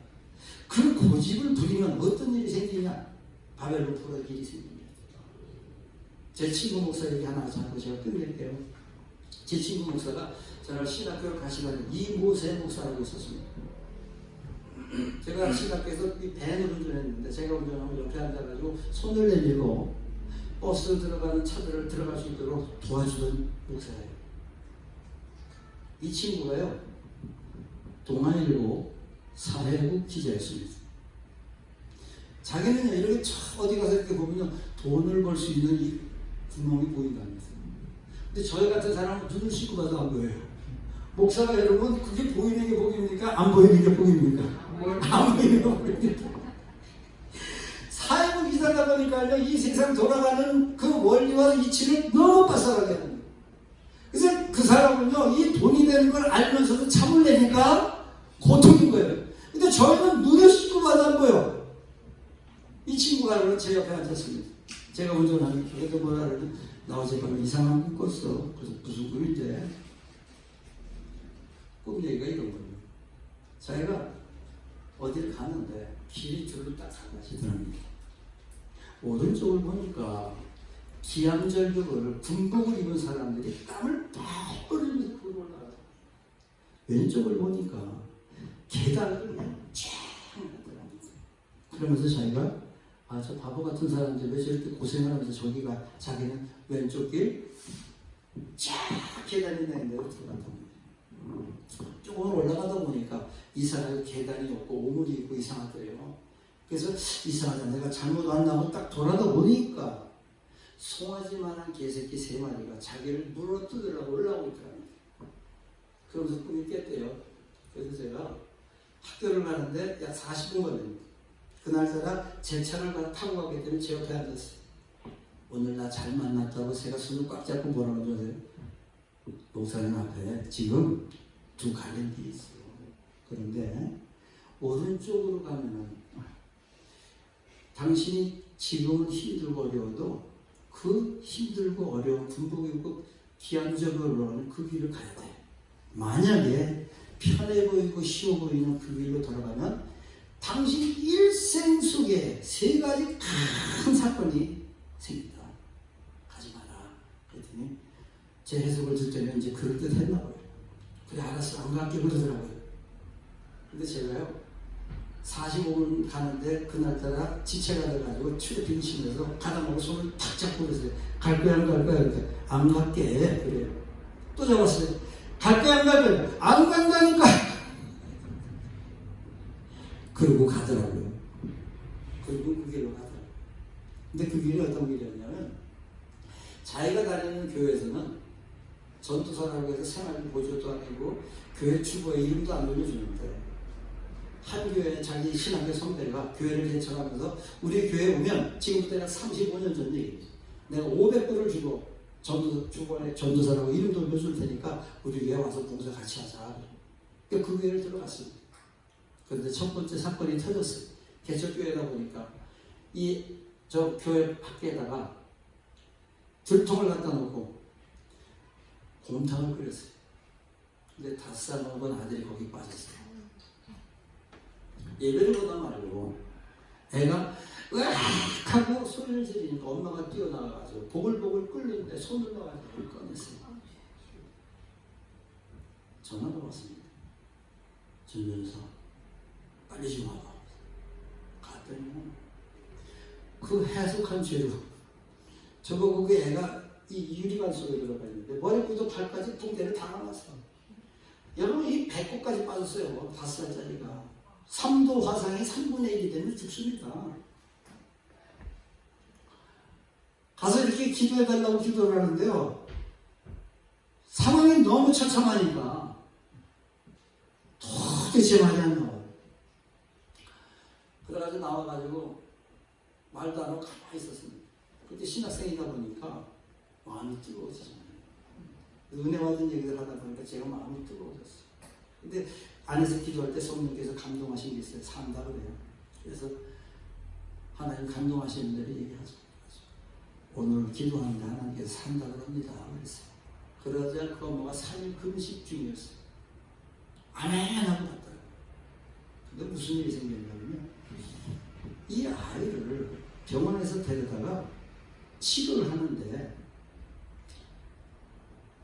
그 고집을 부리면 어떤 일이 생기냐? 바벨론 포로 일이 생깁니다. 제 친구 목사 얘기 하나 자꾸 제가 끝낼게요. 제 친구 목사가 저를 신학교를 가시다니 이모세 목사라고 있었습니다. 제가 신학교에서 이 밴을 운전했는데 제가 운전하고 옆에 앉아가지고 손을 내밀고 버스 들어가는 차들을 들어갈 수 있도록 도와주던 목사예요. 이 친구가요 동아일보 사회국 기자였습니다. 자기는 이렇게 어디 가서 이렇게 보면 돈을 벌 수 있는 이 구멍이 보인답니다. 근데 저희 같은 사람은 눈을 씻고 봐도 안 보여요. 목사가 여러분 그게 보이는 게 복입니까? 안 보이는 게 복입니까? 안 보이는 게 복입니까? 사회부 기사다 보니까요 이 세상 돌아가는 그 원리와 이치를 너무 빠삭하게 합니다. 그래서 그 사람은요 이 돈이 되는 걸 알면서도 참을 내니까 고통인 거예요. 근데 저희는 눈을 씻고 봐도 안 보여. 이 친구가 제 옆에 앉았습니다. 제가 운전하는 그래도 뭐라 그러지? 나 어젯밤에 이상한 꿈 꿨어. 그래서 무슨 꿈인데? 꿈 얘기가 이런 거예요. 자기가 어디를 가는데 길이 줄로 딱 가시더랍니다. 오른쪽을 보니까 기암절벽을 군복을 입은 사람들이 땀을 뻘뻘 흘리면서 걸어 올라가요. 왼쪽을 보니까 계단을 그냥 쫙 하더랍니다. 그러면서 자기가 아, 저 바보 같은 사람들 왜 저렇게 고생을 하면서 저기가 자기는 왼쪽 길 쫙 계단이 있는 데로 들어갔다 옵니다. 조금 올라가다 보니까 이 사람이 계단이 없고 오물이 있고 이상하더래요. 그래서 이상하다 내가 잘못 왔나고 딱 돌아다 보니까 송아지만한 개새끼 3마리가 자기를 물어뜯으려고 올라오고 있더랍니다. 그러면서 꿈이 깼대요. 그래서 제가 학교를 가는데 약 40분 걸립니다. 그날따라 제 차를 타고 가기 때문에 제 옆에 앉았어요. 오늘 나 잘 만났다고 제가 손을 꽉 잡고 뭐라고 하세요? 목사님 앞에 지금 2 갈림길이 있어요. 그런데 오른쪽으로 가면은 당신이 지금은 힘들고 어려워도 그 힘들고 어려운 군복이고 기한적으로 하는 그 길을 가야 돼. 만약에 편해 보이고 쉬워 보이는 그 길로 돌아가면 당신 일생 속에 세 가지 큰 사건이 생긴다. 가지 마라. 그랬더니 제 해석을 듣자면 이제 그럴 듯 했나 봐요. 그래 알았어 안 갈게 그러더라고요. 근데 제가요 45분 가는데 그날따라 지체가 돼가지고 트래핑 치면서 가다보고 손을 탁 잡고 그랬어요. 갈 거야 안 갈 거야? 이렇게 안 갈게 그래요. 또 잡았어요. 갈 거야 안 갈 거야? 안 간다니까. 그러고 가더라고요. 그리고 그 길로 가더라고요. 근데 그 길이 어떤 길이었냐면 자기가 다니는 교회에서는 전도사라고 해서 생활비 보조도 아니고 교회 주보에 이름도 안 올려주는데 한 교회 자기 신학교 선배가 교회를 개척하면서 우리 교회 오면 지금부터 약 35년 전 얘기죠. 내가 500불을 주고 주보에 전도사라고 이름도 올려줄 테니까 우리 교회 와서 봉사 같이 하자. 그러니까 그 교회를 들어갔습니다. 그런데 첫 번째 사건이 터졌어요. 개척교회다 보니까 저 교회 밖에다가 들통을 갖다 놓고 곰탕을 끓였어요. 근데 5살 먹은 아들이 거기 빠졌어요. 예배를 보다 말고 애가 으악 하고 소리를 지르니까 엄마가 뛰어나가가지고 보글보글 끓는데 손을 넣어가지고 그걸 꺼냈어요. 전화가 왔습니다. 전전사 빨리 좀 와봐. 갔더니 그 해석한 죄로 저보고 그 애가 이 유리관 속에 들어가 있는데 머리부터 발까지 붕대를 다 감았어. 여러분 이 배꼽까지 빠졌어요. 5살짜리가. 3도 화상이 3분의 1이 되면 죽습니다. 가서 이렇게 기도해달라고 기도를 하는데요. 상황이 너무 처참하니까 도대체 말이 안 나와요. 그래가지고 나와가지고 말도 안 하고 가만히 있었습니다. 그때 신학생이다 보니까 마음이 뜨거워지잖아요. 은혜 받은 얘기를 하다 보니까 제가 마음이 뜨거워졌어요. 근데 안에서 기도할 때 성령께서 감동하신 게 있어요. 산다 그래요. 그래서 하나님 감동하시는 대로 얘기하죠. 오늘 기도하는데 하나님께서 산다 그럽니다. 그랬어요. 그러자 그 엄마가 3일 금식 중이었어요. 아멘 하고 갔더라고요. 근데 무슨 일이 생겼냐면요. 이 아이를 병원에서 데려다가 치료를 하는데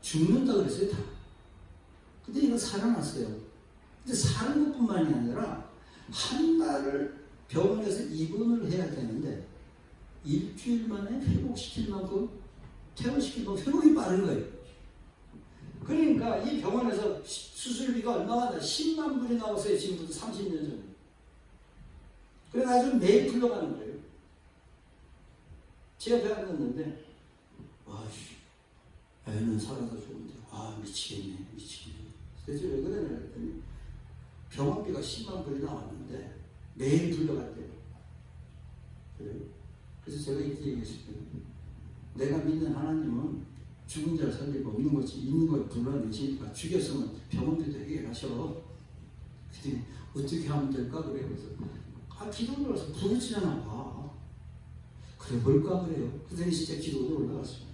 죽는다 그랬어요. 다. 근데 이거 살아났어요. 근데 사는 것뿐만이 아니라 한 달을 병원에서 입원을 해야 되는데 일주일 만에 회복시킬 만큼 퇴원시킬 만큼 회복이 빠른 거예요. 그러니까 이 병원에서 수술비가 얼마나 나 10만 불이 나왔어요. 지금부터 30년 전에. 그래가지고 매일 풀려가는 거예요. 제 옆에 앉았는데 와씨 애는 살아서 좋은데 미치겠네. 그래서 왜 그러냐 했더니 병원비가 10만 불이 나왔는데 매일 불려갔대요. 그래요? 그래서 제가 이렇게 얘기했어요. 내가 믿는 하나님은 죽은 자를 살리고 있는 걸 불러내시니까 죽였으면 병원비도 해결하셔. 그랬더니 어떻게 하면 될까? 그래요. 그래서 기도를 해서 부르지않아 봐. 그래 뭘까 그래요. 그랬더니 진짜 기도도 올라갔어요.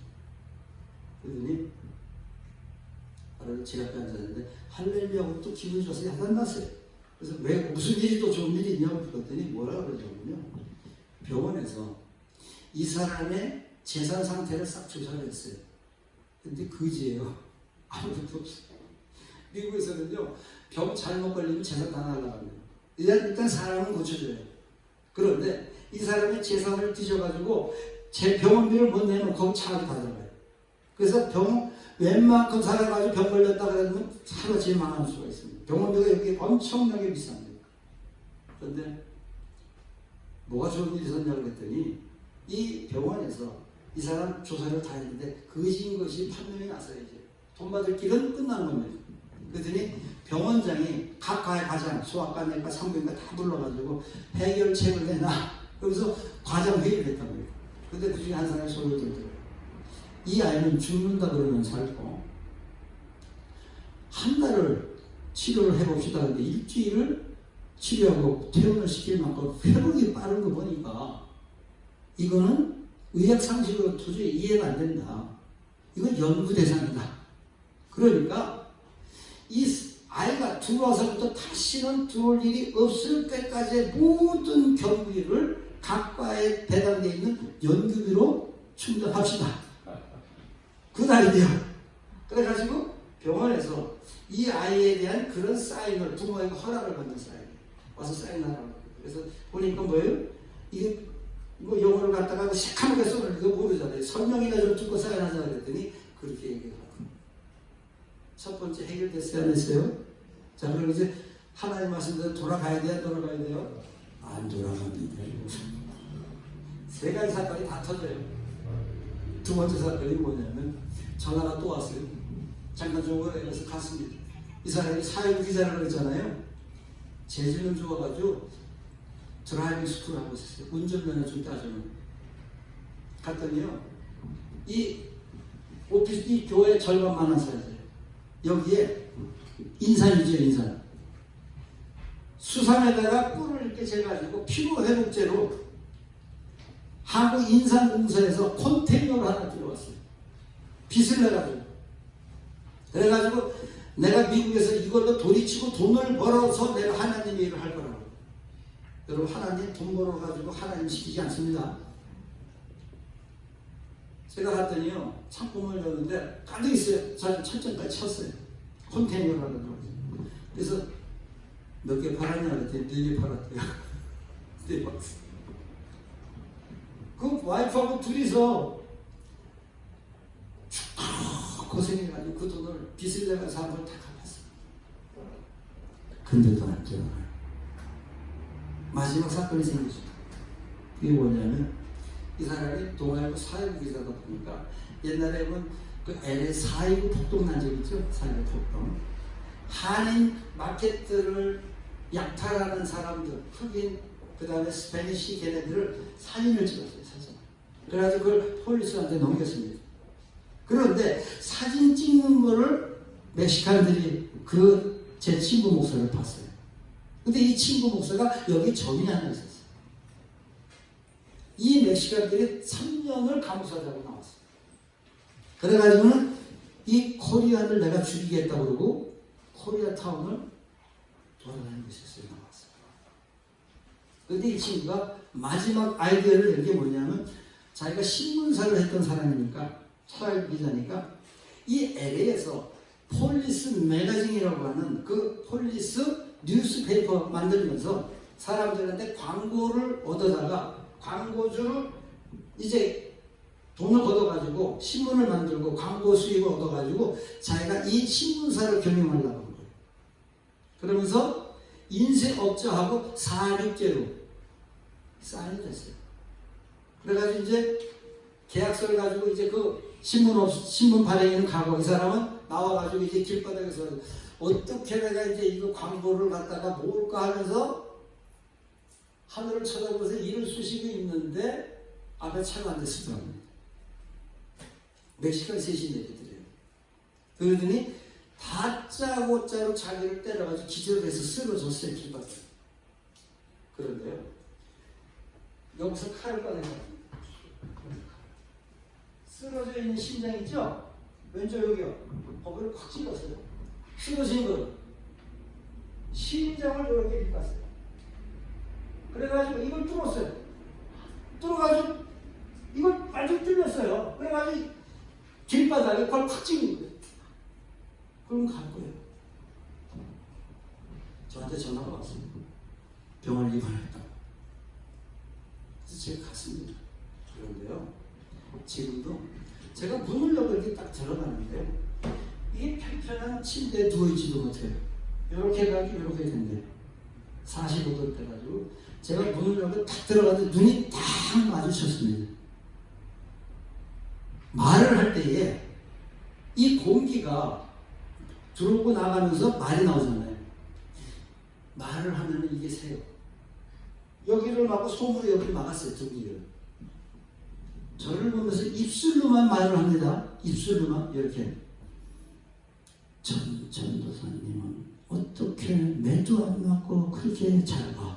그러더니 제 앞에 앉았는데 할렐루야고 또 기분이 좋아서 야단났어요. 그래서 왜 무슨 일이 또 좋은 일이 있냐고 물었더니 뭐라 그러냐면요. 병원에서 이 사람의 재산 상태를 싹 조사를 했어요. 근데 그지예요. 아무것도 없어요. 미국에서는요. 병 잘못 걸리면 재산 다 날라갑니다. 일단 사람은 고쳐줘요. 그런데 이 사람의 재산을 뒤져가지고 제 병원비를 못 내면 거기 차가 다 들어가요. 그래서 웬만큼 살아가지고 병 걸렸다 그러면 하루아침에 망할 수가 있습니다. 병원비가 여기 엄청나게 비쌉니다. 그런데 뭐가 좋은 일이 있었냐고 그랬더니 이 병원에서 이 사람 조사를 다 했는데 거짓인 것이 판명이 났어요. 이제 돈 받을 길은 끝난 겁니다. 그랬더니 병원장이 각과의 과장, 소아과, 내과, 산부인과 다 불러가지고 해결책을 내놔. 그래서 과장 회의를 했단 말이에요. 근데 그 중에 한 사람이 소리를 들더라고요. 이 아이는 죽는다 그러면 살고 한 달을 치료를 해봅시다. 근데 일주일을 치료하고 퇴원을 시킬 만큼 회복이 빠른 거 보니까 이거는 의학 상식으로 도저히 이해가 안 된다. 이건 연구 대상이다. 그러니까 이 아이가 들어와서부터 다시는 들어올 일이 없을 때까지의 모든 경비를 각과에 배당되어 있는 연금으로 충전합시다. 그 날이요. 그래가지고 병원에서 이 아이에 대한 그런 사인을 부모에게 허락을 받는 사인. 와서 사인하라고. 그래서 보니까 뭐예요? 이게 뭐 영어를 갖다가 새카맣게 써놓은 이거 모르잖아요. 설명이나 좀 듣고 사인하자 그랬더니 그렇게 얘기하고. 첫 번째 해결됐어요, 안 했어요? 자, 그럼 이제 하나님 말씀대로 돌아가야 돼요, 돌아가야 돼요? 안 돌아갑니다. 세 가지 사건이 다 터져요. 두 번째 사건이 뭐냐면 전화가 또 왔어요. 잠깐 좀 오래가서 갔습니다. 이 사람이 사회부 기자라고 그랬잖아요. 재주는 좋아가지고 드라이빙 스쿨 하고 있었어요. 운전면허 좀 따주는. 갔더니요, 이 오피스, 이 교회 절반만한 사람이에요. 여기에 인산이죠, 인산. 수산에다가 꿀을 이렇게 재가지고 피로회복제로 한국인산공사에서 컨테이너를 하나 들어왔어요. 빚을 내가지고. 그래가지고 내가 미국에서 이걸로 돌이치고 돈을 벌어서 내가 하나님 일을 할 거라고. 여러분, 하나님 돈 벌어가지고 하나님 시키지 않습니다. 제가 갔더니요, 상품을 줬는데 가득 있어요. 저는 철저까지 쳤어요. 컨테이너를 하더라고요. 그래서 몇 개 팔았냐 그랬더니 4개 팔았대요. 4 박스. 그 와이프하고 둘이서 고생해가지고 그 돈을 빚을 내가서 한번 다 갚았어요. 근데도 안 들어가요. 마지막 사건이 생기죠. 그게 뭐냐면 이 사람이 동아일보 사회부 기자다 보니까 옛날에 보면 그 LA 4.19 폭동 난 적 있죠? 4.19 폭동. 한인 마켓들을 약탈하는 사람들, 흑인, 그 다음에 스페니쉬 걔네들을 사진을 찍었어요, 사진. 그래가지고 그걸 폴리스한테 넘겼습니다. 그런데 사진 찍는 거를 멕시칸들이 그 제 친구 목사를 봤어요. 근데 이 친구 목사가 여기 점이 하나 있었어요. 이 멕시칸들이 3년을 감옥살자고 나왔어요. 그래가지고는 이 코리안을 내가 죽이겠다고 그러고 코리아 타운을 돌아다니고 있었어요. 나왔어요. 근데 이 친구가 마지막 아이디어를 낸 게 뭐냐면 자기가 신문사를 했던 사람이니까 사회 기자니까 이 LA에서 폴리스 매거진이라고 하는 그 폴리스 뉴스페이퍼 만들면서 사람들한테 광고를 얻어다가 광고주를 이제 돈을 걷어가지고 신문을 만들고 광고 수익을 얻어가지고 자기가 이 신문사를 경영하려고 한 거예요. 그러면서 인쇄업자하고 4,6개로 사인을 했어요. 그래가지고 이제 계약서를 가지고 이제 그 신문 발행인은 가고 이 사람은 나와가지고 이제 길바닥에서 어떻게 내가 이제 이거 광고를 갖다가 모을까 하면서 하늘을 쳐다보면서 이를 쑤시고 있는데 앞에 차가 안 됐습니다. 멕시칸 셋이 얘기들이에요. 그러더니 다짜고짜로 자기를 때려가지고 기절해서 쓰러졌어요, 길바닥에. 그런데요, 여기서 칼을 꺼내요. 쓰러져 있는 심장 있죠? 왼쪽 여기요. 거기를 콱 찔렀어요. 쓰러진 거를. 심장을 이렇게 빗갔어요. 그래가지고 이걸 뚫었어요. 뚫어가지고 이걸 완전히 뚫렸어요. 그래가지고 길바닥에 그걸 콱 찍은 거예요. 그럼 갈 거예요. 저한테 전화가 왔어요. 병원에 입원했다고. 그래서 제가 갔습니다. 그런데요, 지금도 제가 문을 열고 이렇게 딱 들어가는데 이게 편편한 침대에 누워있지도 못해요. 이렇게 해가지고 이렇게 된대요. 45도 돼가지고 제가 문을 열고 딱 들어가는데 눈이 딱 마주쳤습니다. 말을 할 때에 이 공기가 들어오고 나가면서 말이 나오잖아요. 말을 하면 이게 새요. 여기를 막고 손으로 여기를 막았어요, 등기를. 저를 보면서 입술로만 말을 합니다. 입술로만 이렇게. 전도사님은 어떻게 매도 안 맞고 그렇게 잘 봐?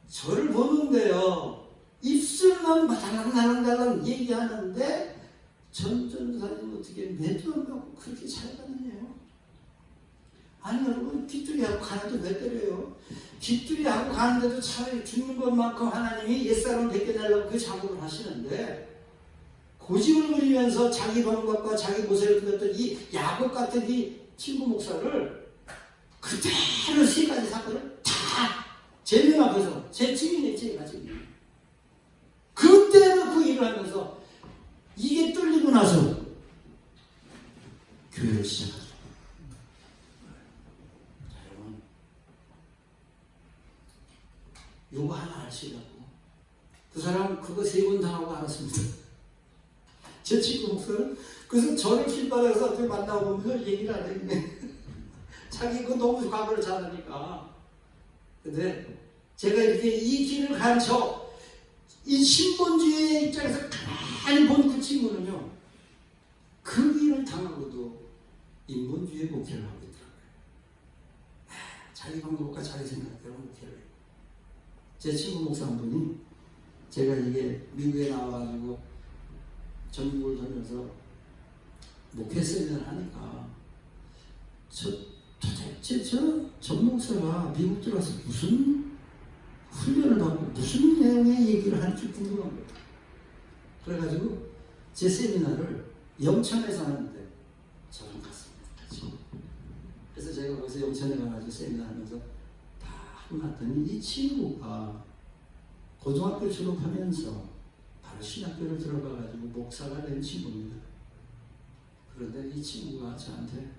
저를 보는데요, 입술만 달랑달랑 얘기하는데 전도사님 어떻게 매도 안 받고 그렇게 잘 가느냐요? 아니 여러분, 깃들이하고 가는데 왜 때려요? 깃들이하고 가는데도 차라리 죽는 것만큼 하나님이 옛사람 벗겨내려고 그 작업을 하시는데, 고집을 부리면서 자기 방법과 자기 모세를 부렸던 이 야곱 같은 이 친구 목사를 그대로 세 가지 사건을 다 제 눈 앞에서 제 증인이 제가 증인. 그때는 그 일을 하면서 이게 뚫리고 나서 교회를 시작하죠. 자, 여러분, 요거 하나 아시라고. 그 사람 그거 3번 당하고 알았습니다. 제 친구 목사는. 그래서 저를 길바닥에서 어떻게 만나고 보면서 얘기를 안 했네. 자기 그 너무 과거를 잘하니까. 근데 제가 이렇게 이 길을 가르쳐 이 신본주의 입장에서 가만히 본 그 친구는요, 그 길을 당하고도 인본주의 목회를 하고 있더라고요. 자기 방법과 자기 생각대로 목회를 해요. 제 친구 목사 한 분이, 제가 이게 미국에 나와가지고 전국을 돌면서 목회 세미나를 하니까 도대체 전 목사가 미국 들어와서 무슨 훈련을 받고 무슨 내용의 얘기를 하는지 궁금한 거예요. 그래가지고 제 세미나를 영천에서 하는데 저랑 갔습니다. 같이. 그래서 제가 거기서 영천에 가가지고 세미나 하면서 다 하고 났더니 이 친구가 고등학교 졸업하면서 바로 신학교를 들어가가지고 목사가 된 친구입니다. 그런데 이 친구가 저한테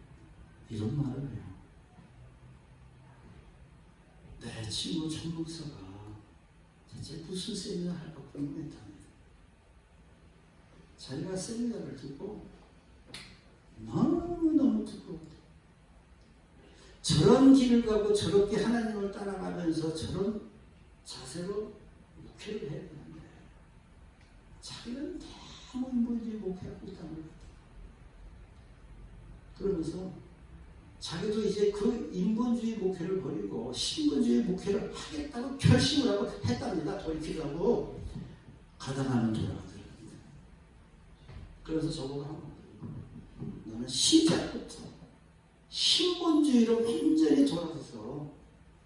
이런 말을 해요. 내 친구 전 목사가 대체 무슨 세미나 할까 궁금했답니다. 자기가 세미나를 듣고 너무너무 듣고 저런 길을 가고 저렇게 하나님을 따라가면서 저런 자세로 목회를 해야 되는데 자기는 너무 인본주의 목회하고 있다는 거예요. 그러면서 자기도 이제 그 인본주의 목회를 버리고 신본주의 목회를 하겠다고 결심을 하고 했답니다. 돌이키려고. 가다가는 돌아가더랍니다. 그래서 저보고 한 번, 너는 시작부터 신본주의로 완전히 돌아서서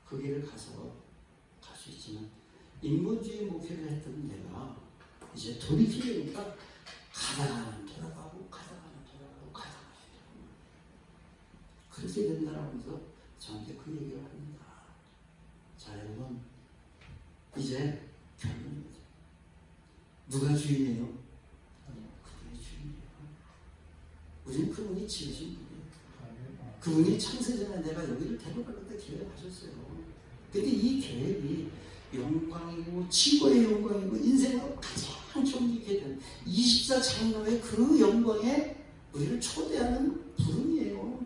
그 길을 가서 갈 수 있지만, 인본주의 목회를 했던 내가 이제 돌이키려니까 가다가는 돌아가고 그렇게 된다라고 해서 저한테 그 얘기를 합니다. 자, 여러분, 이제 결론입니다. 누가 주인이에요? 그분이 주인이에요. 우리는 그분이 지으신 분이에요. 그분이 창세전에 내가 여기를 데려가겠다 계획하셨어요. 근데 이 계획이 영광이고 지구의 영광이고 인생으로 가장 존귀하게 된 24장로의 그 영광에 우리를 초대하는 부름이에요.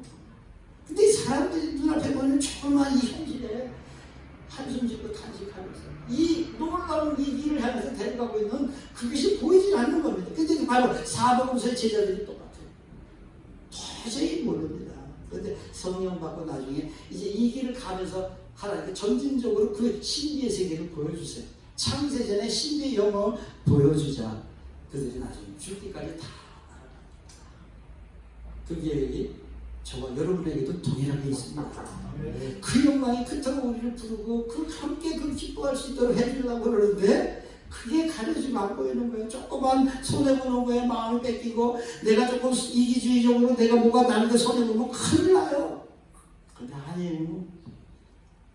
근데 사람들이 눈앞에 보이는 조그만 이 현실에 한숨 짓고 탄식하면서 이 놀라운 이 길을 향해서 데려가고 있는 그것이 보이지 않는 겁니다. 근데 바로 사복음서의 제자들이 똑같아요. 도저히 모릅니다. 그런데 성령 받고 나중에 이제 이 길을 가면서 하나님께 점진적으로 그 신비의 세계를 보여주세요. 창세전의 신비의 영광을 보여주자. 그들이 나중에 죽기까지 다 알아갑니다. 그 계획이 저와 여러분에게도 동일하게 있습니다. 그 영광이 그토록 우리를 부르고 그 함께 그 기뻐할 수 있도록 해주려고 그러는데 그게 가려지고 안 보이는 거예요. 조그만 손해보는 거에 마음이 뺏기고 내가 조금 이기주의적으로 내가 뭐가 나는데 손해보면 큰일 나요. 근데 아니에요.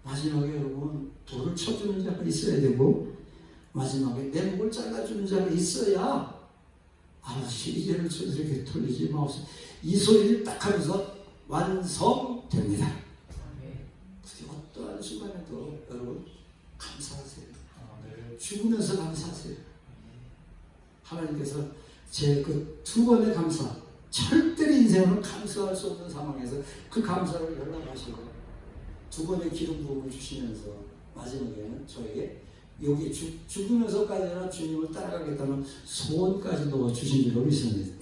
마지막에 여러분 돌을 쳐주는 자가 있어야 되고 마지막에 내 목을 잘라주는 자가 있어야 아버지 이제는 저들에게 돌리지 마옵소서. 이 소리를 딱 하면서 완성됩니다. 그게 어떠한 순간에도 여러분 감사하세요. 죽으면서 감사하세요. 하나님께서 제 그 2번의 감사, 절대로 인생은 감사할 수 없는 상황에서 그 감사를 연락하시고 2번의 기름 부음을 주시면서 마지막에는 저에게 여기 죽으면서까지 아니라 주님을 따라가겠다는 소원까지도 주신 줄로 믿습니다.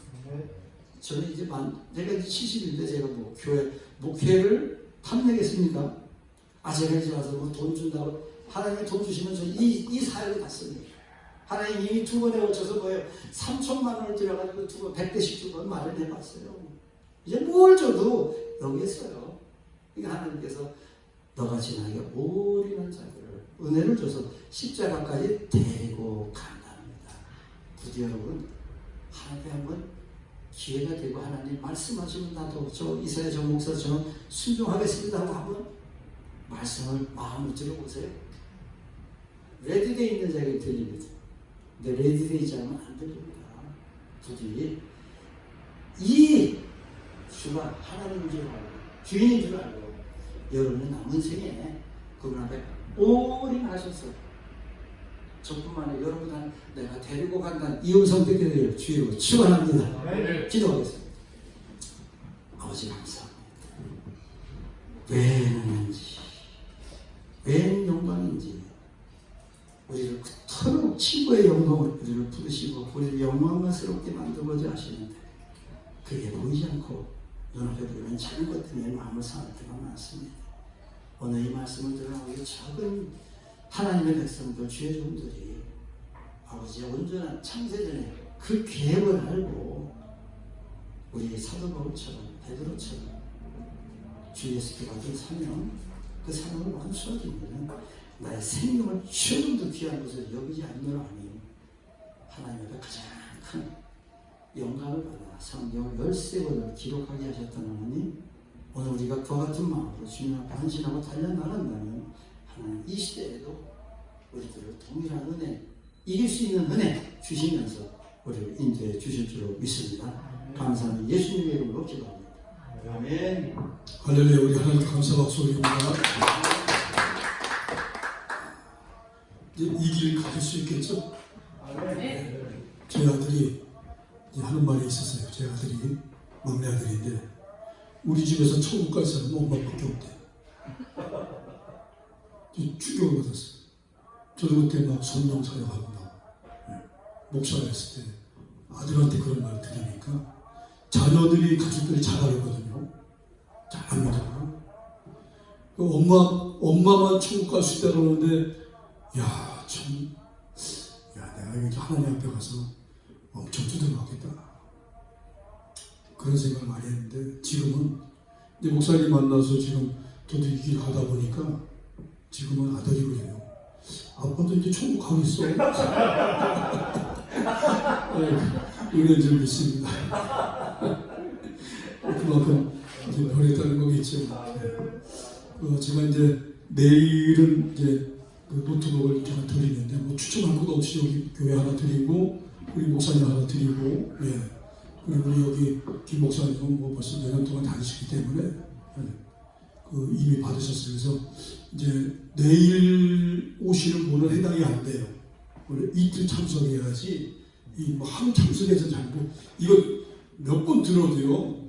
저는 이제 내가 이제 70인데 제가 뭐 교회 목회를 탐내겠습니까? 제가 이제 와서 뭐 돈 준다고 하나님이 돈 주시면 저 이 사역을 받습니다. 하나님 이미 두 번에 걸쳐서 뭐예요? 3천만 원을 들여가지고 두 번, 100대씩 두 번 마련해봤어요. 이제 뭘 줘도 여기에 써요. 그러니까 하나님께서 너가 지나게 올인한 자들을 은혜를 줘서 십자가까지 데리고 간답니다. 부디 여러분, 하나님께 한번 기회가 되고 하나님 말씀하시면 나도 저 이사야 저 목사처럼 순종하겠습니다 하고 한번 말씀을 마음으로 들어보세요. 레디되어 있는 자에게 들립니다. 근데 레디되어 있지 않으면 안 들립니다. 부디 이 주가 하나님인 줄 알고 주인인 줄 알고 여러분의 남은 생에 그분 앞에 올인하셔서 저뿐만 아니라 여러분 내가 데리고 간다는 이 음성 듣게 되기를 주의로 축원합니다. 기도하겠습니다. 아버지 감사합니다. 왜 은혜인지 왜 영광인지 우리를 그토록 친구의 영광을 우리를 부르시고 우리를 영광스럽게 만들고자 하시는데 그게 보이지 않고 눈앞에 보이는 작은 것 때문에 마음을 상할 때가 많습니다. 오늘 이 말씀을 들어 우리 작은 하나님의 백성들 주의 종들이 아버지의 온전한 창세전에 그 계획을 알고 우리 사도 바울처럼 베드로처럼 주 예수께 받은 사명 그 사명을 완수하기는 나의 생명을 조금도 귀한 것을 여기지 않노라니 하나님 앞에 가장 큰 영광을 받아 성경을 13권을 기록하게 하셨던 하나님, 오늘 우리가 그와 같은 마음으로 주님 앞에 헌신하고 달려나간다면 하나님 이 시대에도 우리들을 동일한 은혜, 이길 수 있는 은혜 주시면서 우리를 인도해 주실 줄로 믿습니다. 감사합니다. 예수님의 이름으로 기도합니다. 아멘. 할렐루야. 우리 하나님 감사 박수 올립니다. 이제 이 길 가실 수 있겠죠? 제 아들이 하는 말이 있었어요. 제 아들이 막내 아들인데 우리 집에서 천국 갈 사람은 엄마밖에 없대. 충격을 받았어요. 저도 그때 막 성령 사역하고 목사를 했을 때 아들한테 그런 말을 들으니까 자녀들이 가족들이 잘하거든요. 잘합니다. 엄마만 천국 갈 수 있다 그러는데 내가 여기 하나님 앞에 가서 엄청 두드러하겠다 그런 생각을 많이 했는데 지금은 이제 목사님 만나서 지금 저도 이 길 가다 보니까 지금은 아들이 그래요. 아빠도 이제 천국 가겠어. 은혜 좀 믿습니다. 그만큼 이제 변했다는 거겠죠. 제가 이제 내일은 이제 그 노트북을 제가 드리는데 뭐 추첨할 것도 없이 여기 교회 하나 드리고 우리 목사님 하나 드리고 그리고 우리 여기 김 목사님은 뭐 벌써 몇 년 동안 다니시기 때문에 그 이미 받으셨어요. 그래서 이제 내일 오시는 분은 해당이 안 돼요. 원래 이틀 참석해야지 이 뭐 하루 참석해서 잘못 이거 몇 번 들어도요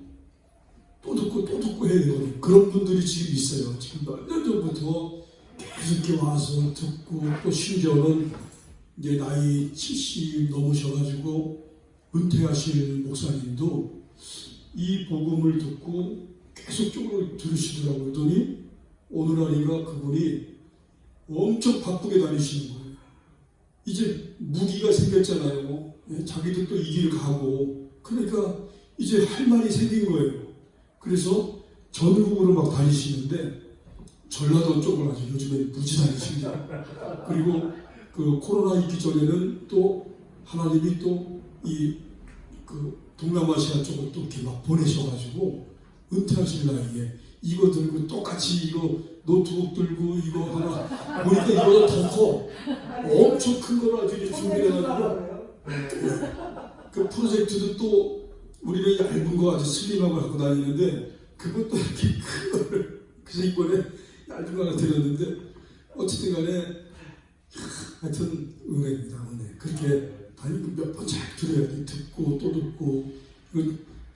또 듣고 해야 되거든요. 그런 분들이 지금 있어요. 지금 몇 년 전부터 계속 이렇게 와서 듣고 또 심지어는 이제 나이 70 넘으셔가지고 은퇴하실 목사님도 이 복음을 듣고 계속적으로 들으시더라고요. 그러더니 오늘 아니가 그분이 엄청 바쁘게 다니시는 거예요. 이제 무기가 생겼잖아요. 자기도 또 이 길 가고 그러니까 이제 할 말이 생긴 거예요. 그래서 전국으로 막 다니시는데 전라도 쪽을 아주 요즘에 무지 다니십니다. 그리고 그 코로나 있기 전에는 또 하나님이 또 이 그 동남아시아 쪽을 또 이렇게 막 보내셔가지고 은퇴하실 나이에 이거 들고 똑같이 이거 노트북 들고 이거 하나 보니까 이거보다 더 커. 엄청 큰 거를 아주 준비를 해가지고 그 프로젝트도 또 우리는 얇은 거 아주 슬림하고 갖고 다니는데 그것도 이렇게 큰 거를 그래서 이번에 얇은 거 하나 드렸는데 어쨌든 간에 하여튼 은혜입니다. 은혜. 그렇게 다니고 몇 번 잘 들어야 돼. 듣고 또 듣고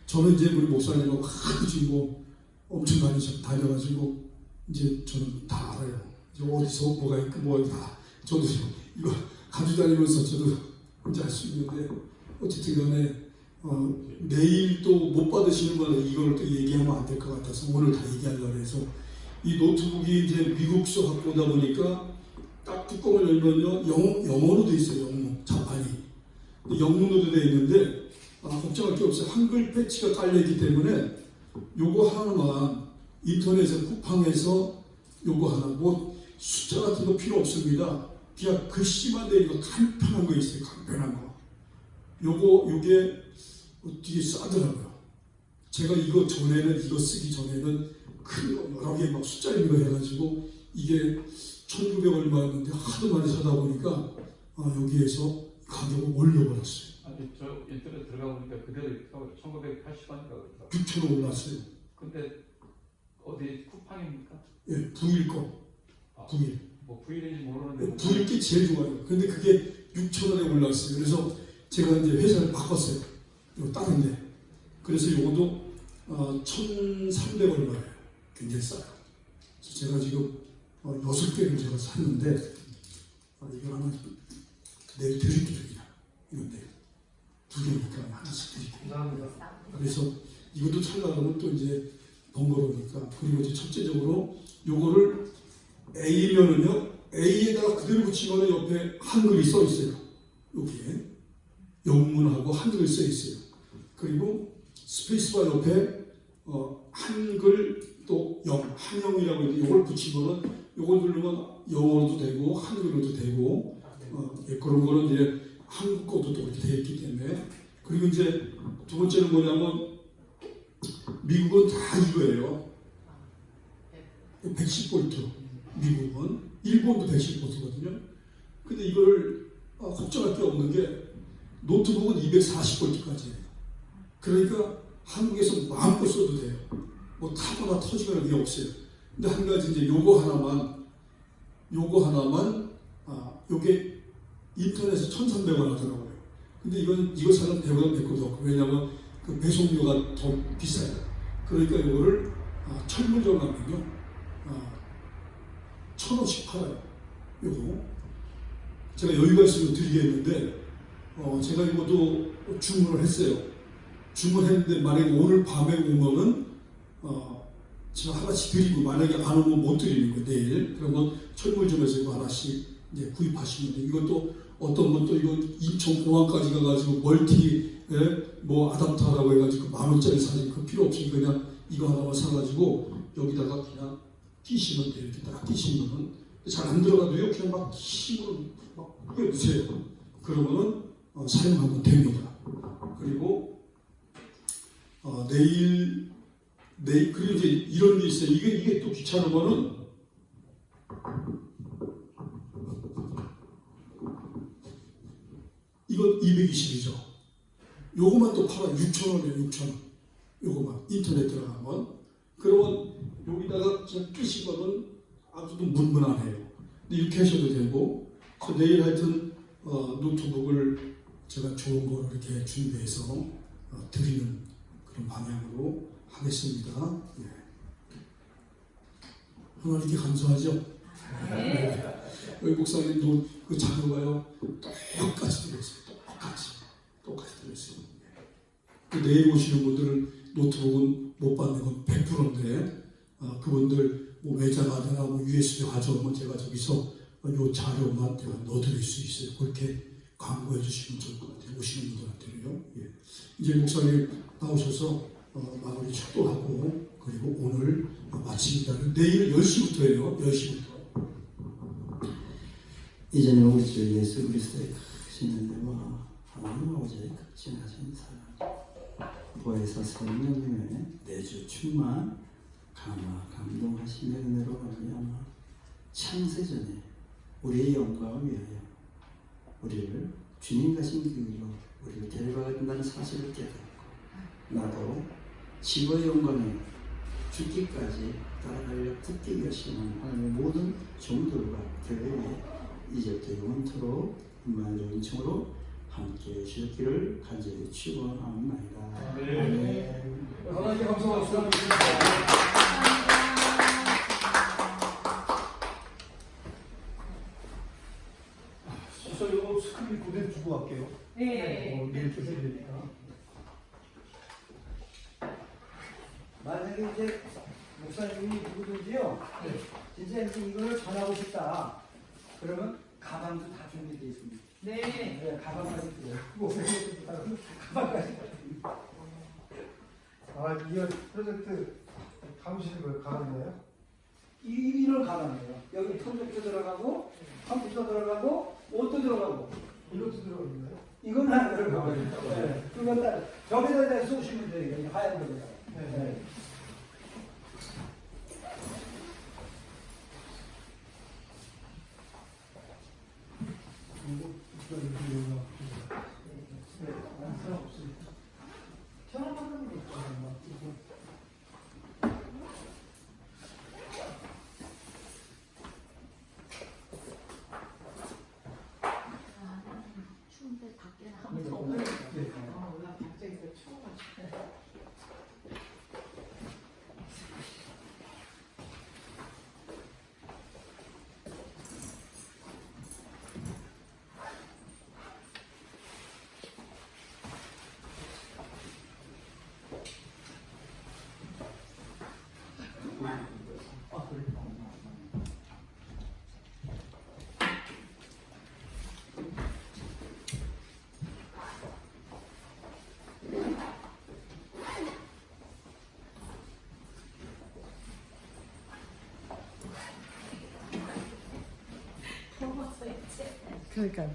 저는 이제 우리 목사님하고 하도 뭐 엄청 많이 다녀가지고 이제 저는 다 알아요. 이제 어디서 뭐가 있고 뭐 다 저도 이거 가지고 다니면서 저도 이제 알 수 있는데 어쨌든 간에 내일 또 못 받으시는 분은 이걸 또 얘기하면 안 될 것 같아서 오늘 다 얘기하려고 해서 이 노트북이 이제 미국서 갖고 오다 보니까 딱 뚜껑을 열면요 영어로 돼 있어요. 영어. 영문으로 되어 있는데 걱정할 게 없어요. 한글 패치가 깔려있기 때문에 요거 하나만 인터넷에 쿠팡에서 요거 하나 뭐 숫자 같은 거 필요 없습니다. 그냥 글씨만 되어 있는 거 간편한 거 있어요. 간편한 거. 요게 되게 싸더라고요. 제가 이거 쓰기 전에는 큰 거 여러 개 막 숫자 있는 거 해가지고 이게 1900 얼마였는데 하도 많이 사다 보니까 여기에서 가격을 올려버렸어요. 아니 저 인터넷 들어가 보니까 그대로 1980원인가 그러더라고요. 6,000원 올랐어요. 근데 어디 쿠팡입니까? 예, 9일 거. 9일. 뭐 부일인지 모르는데 9일 게 제일 좋아요. 근데 그게 6,000원에 올랐어요. 그래서 제가 이제 회사를 바꿨어요. 이거 다른데. 그래서 요것도 1,300 얼마예요. 굉장히 싸요. 그래서 제가 지금 6개를 제가 샀는데 이거 하나 내일 드릴게요. 이건데 2개니까 하나씩 드릴게요. 감사합니다. 그래서 이것도 살려면 또 이제 번거로우니까. 그리고 이제 첫째적으로 요거를 A면은요, A에다가 그대로 붙이면 옆에 한글이 써 있어요. 여기에 영문하고 한글이 써 있어요. 그리고 스페이스바 옆에 한글 또 한영이라고 있는데 이걸 붙이면은 요걸 누르면 영어로도 되고 한글로도 되고 그런 거는 이제 한국 것도 또 그렇게 되어 있기 때문에. 그리고 이제 두 번째는 뭐냐면 미국은 다 이거예요. 110V 미국은. 일본도 110V거든요. 근데 이걸 걱정할 게 없는 게 노트북은 240V까지예요. 그러니까 한국에서 마음껏 써도 돼요. 뭐 타거나 터지거나 그게 없어요. 근데 한 가지 이제 요거 하나만 요게 인터넷에 1,300원 하더라고요. 근데 이거 사면 100원 100원도 없고. 왜냐면 그 배송료가 더 비싸요. 그러니까 요거를 철물점 가면요 1,000원씩 팔아요. 요거 제가 여유가 있으면 드리겠는데 제가 이것도 주문을 했어요. 주문했는데 만약에 오늘 밤에 오면은 제가 하나씩 드리고, 만약에 안 오면 못 드리는 거예요. 내일. 그러면 철물점에서 이거 하나씩 이제 구입하시면 돼요. 이것도 어떤 분도 이거 인천 공항까지 가가지고 멀티 뭐 아답터라고 해가지고 10,000원짜리 사지 그 필요 없이 그냥 이거 하나만 사가지고 여기다가 그냥 끼시면 돼요. 이렇게 딱 끼시면은 잘 안 들어가도요. 그냥 막 힘으로 막 뿌려주세요. 그러면은 사용하면 됩니다. 그리고 내일 그리고 이제 이런 게 있어요. 이게 또 귀찮은 거는 이건 220이죠. 요거만 또 팔아요. 6,000원이에요. 6,000원. 요거만 인터넷 들어가면. 그러면 여기다가 그냥 끼시거든 아주 문문안해요. 근데 이렇게 하셔도 되고. 그래서 내일 하여튼 노트북을 제가 좋은 거를 이렇게 준비해서 드리는 그런 방향으로 하겠습니다. 예. 하나님께 감사하죠. 네. 여기 목사님도 그 자료가요 똑같이 들었어요. 똑같이 들었어요. 그 내일 오시는 분들은 노트북은 못 받는 건 100%인데 그분들 뭐 외장하거나 뭐 USB 가져오면 제가 저기서 요 자료만 제가 넣어드릴 수 있어요. 그렇게 광고해 주시면 좋을 것 같아요. 오시는 분들한테는요. 예. 이제 목사님 나오셔서 마무리 축도하고 그리고 오늘 마칩니다. 내일 10시부터예요. 10시부터. 이전에 우리 주 예수 그리스도의 크신 은혜와 하나님 아버지의 극진하신 사랑, 보혜사 성령님의 내주 충만, 감화, 감동하심의 은혜로 말미암아 창세전에 우리의 영광을 위하여 우리를 주님 가신 길로 우리를 데려가야 된다는 사실을 깨닫고 나도 지구의 영광에 죽기까지 따라가려 굳게 결심한 하나님의 모든 종들과 교회에 이제부터 영원토록 임마누엘 은총으로 함께해 주셨기를 간절히 축원합니다. 네. 하나님 감사합니다. 진짜 이거 스크린 그대로 주고 갈게요. 네. 내일 주셔야 되니까. 만약에 이제 목사님이 누구든지요, 진짜 이제 이거를 전하고 싶다. 그러면 가방도 다 준비되어 있습니다. 네, 가방까지 들어요. 가방까지. 아, 이거 프로젝트 담으시는 거예요? 가능해요? 이런 가방이에요. 여기 컴퓨터 들어가고, 컴퓨터 들어가고, 옷도 들어가고. 이것도 들어있나요? 이건 하나 들어가고. 네. 그건 다 벽에다 쏘시면 돼요. 이 하얀 벽에다. 네. 추운데 밖에 나가면 더워요. 나 갑자기 그 추워가지고. 더워서 이제. 그러니까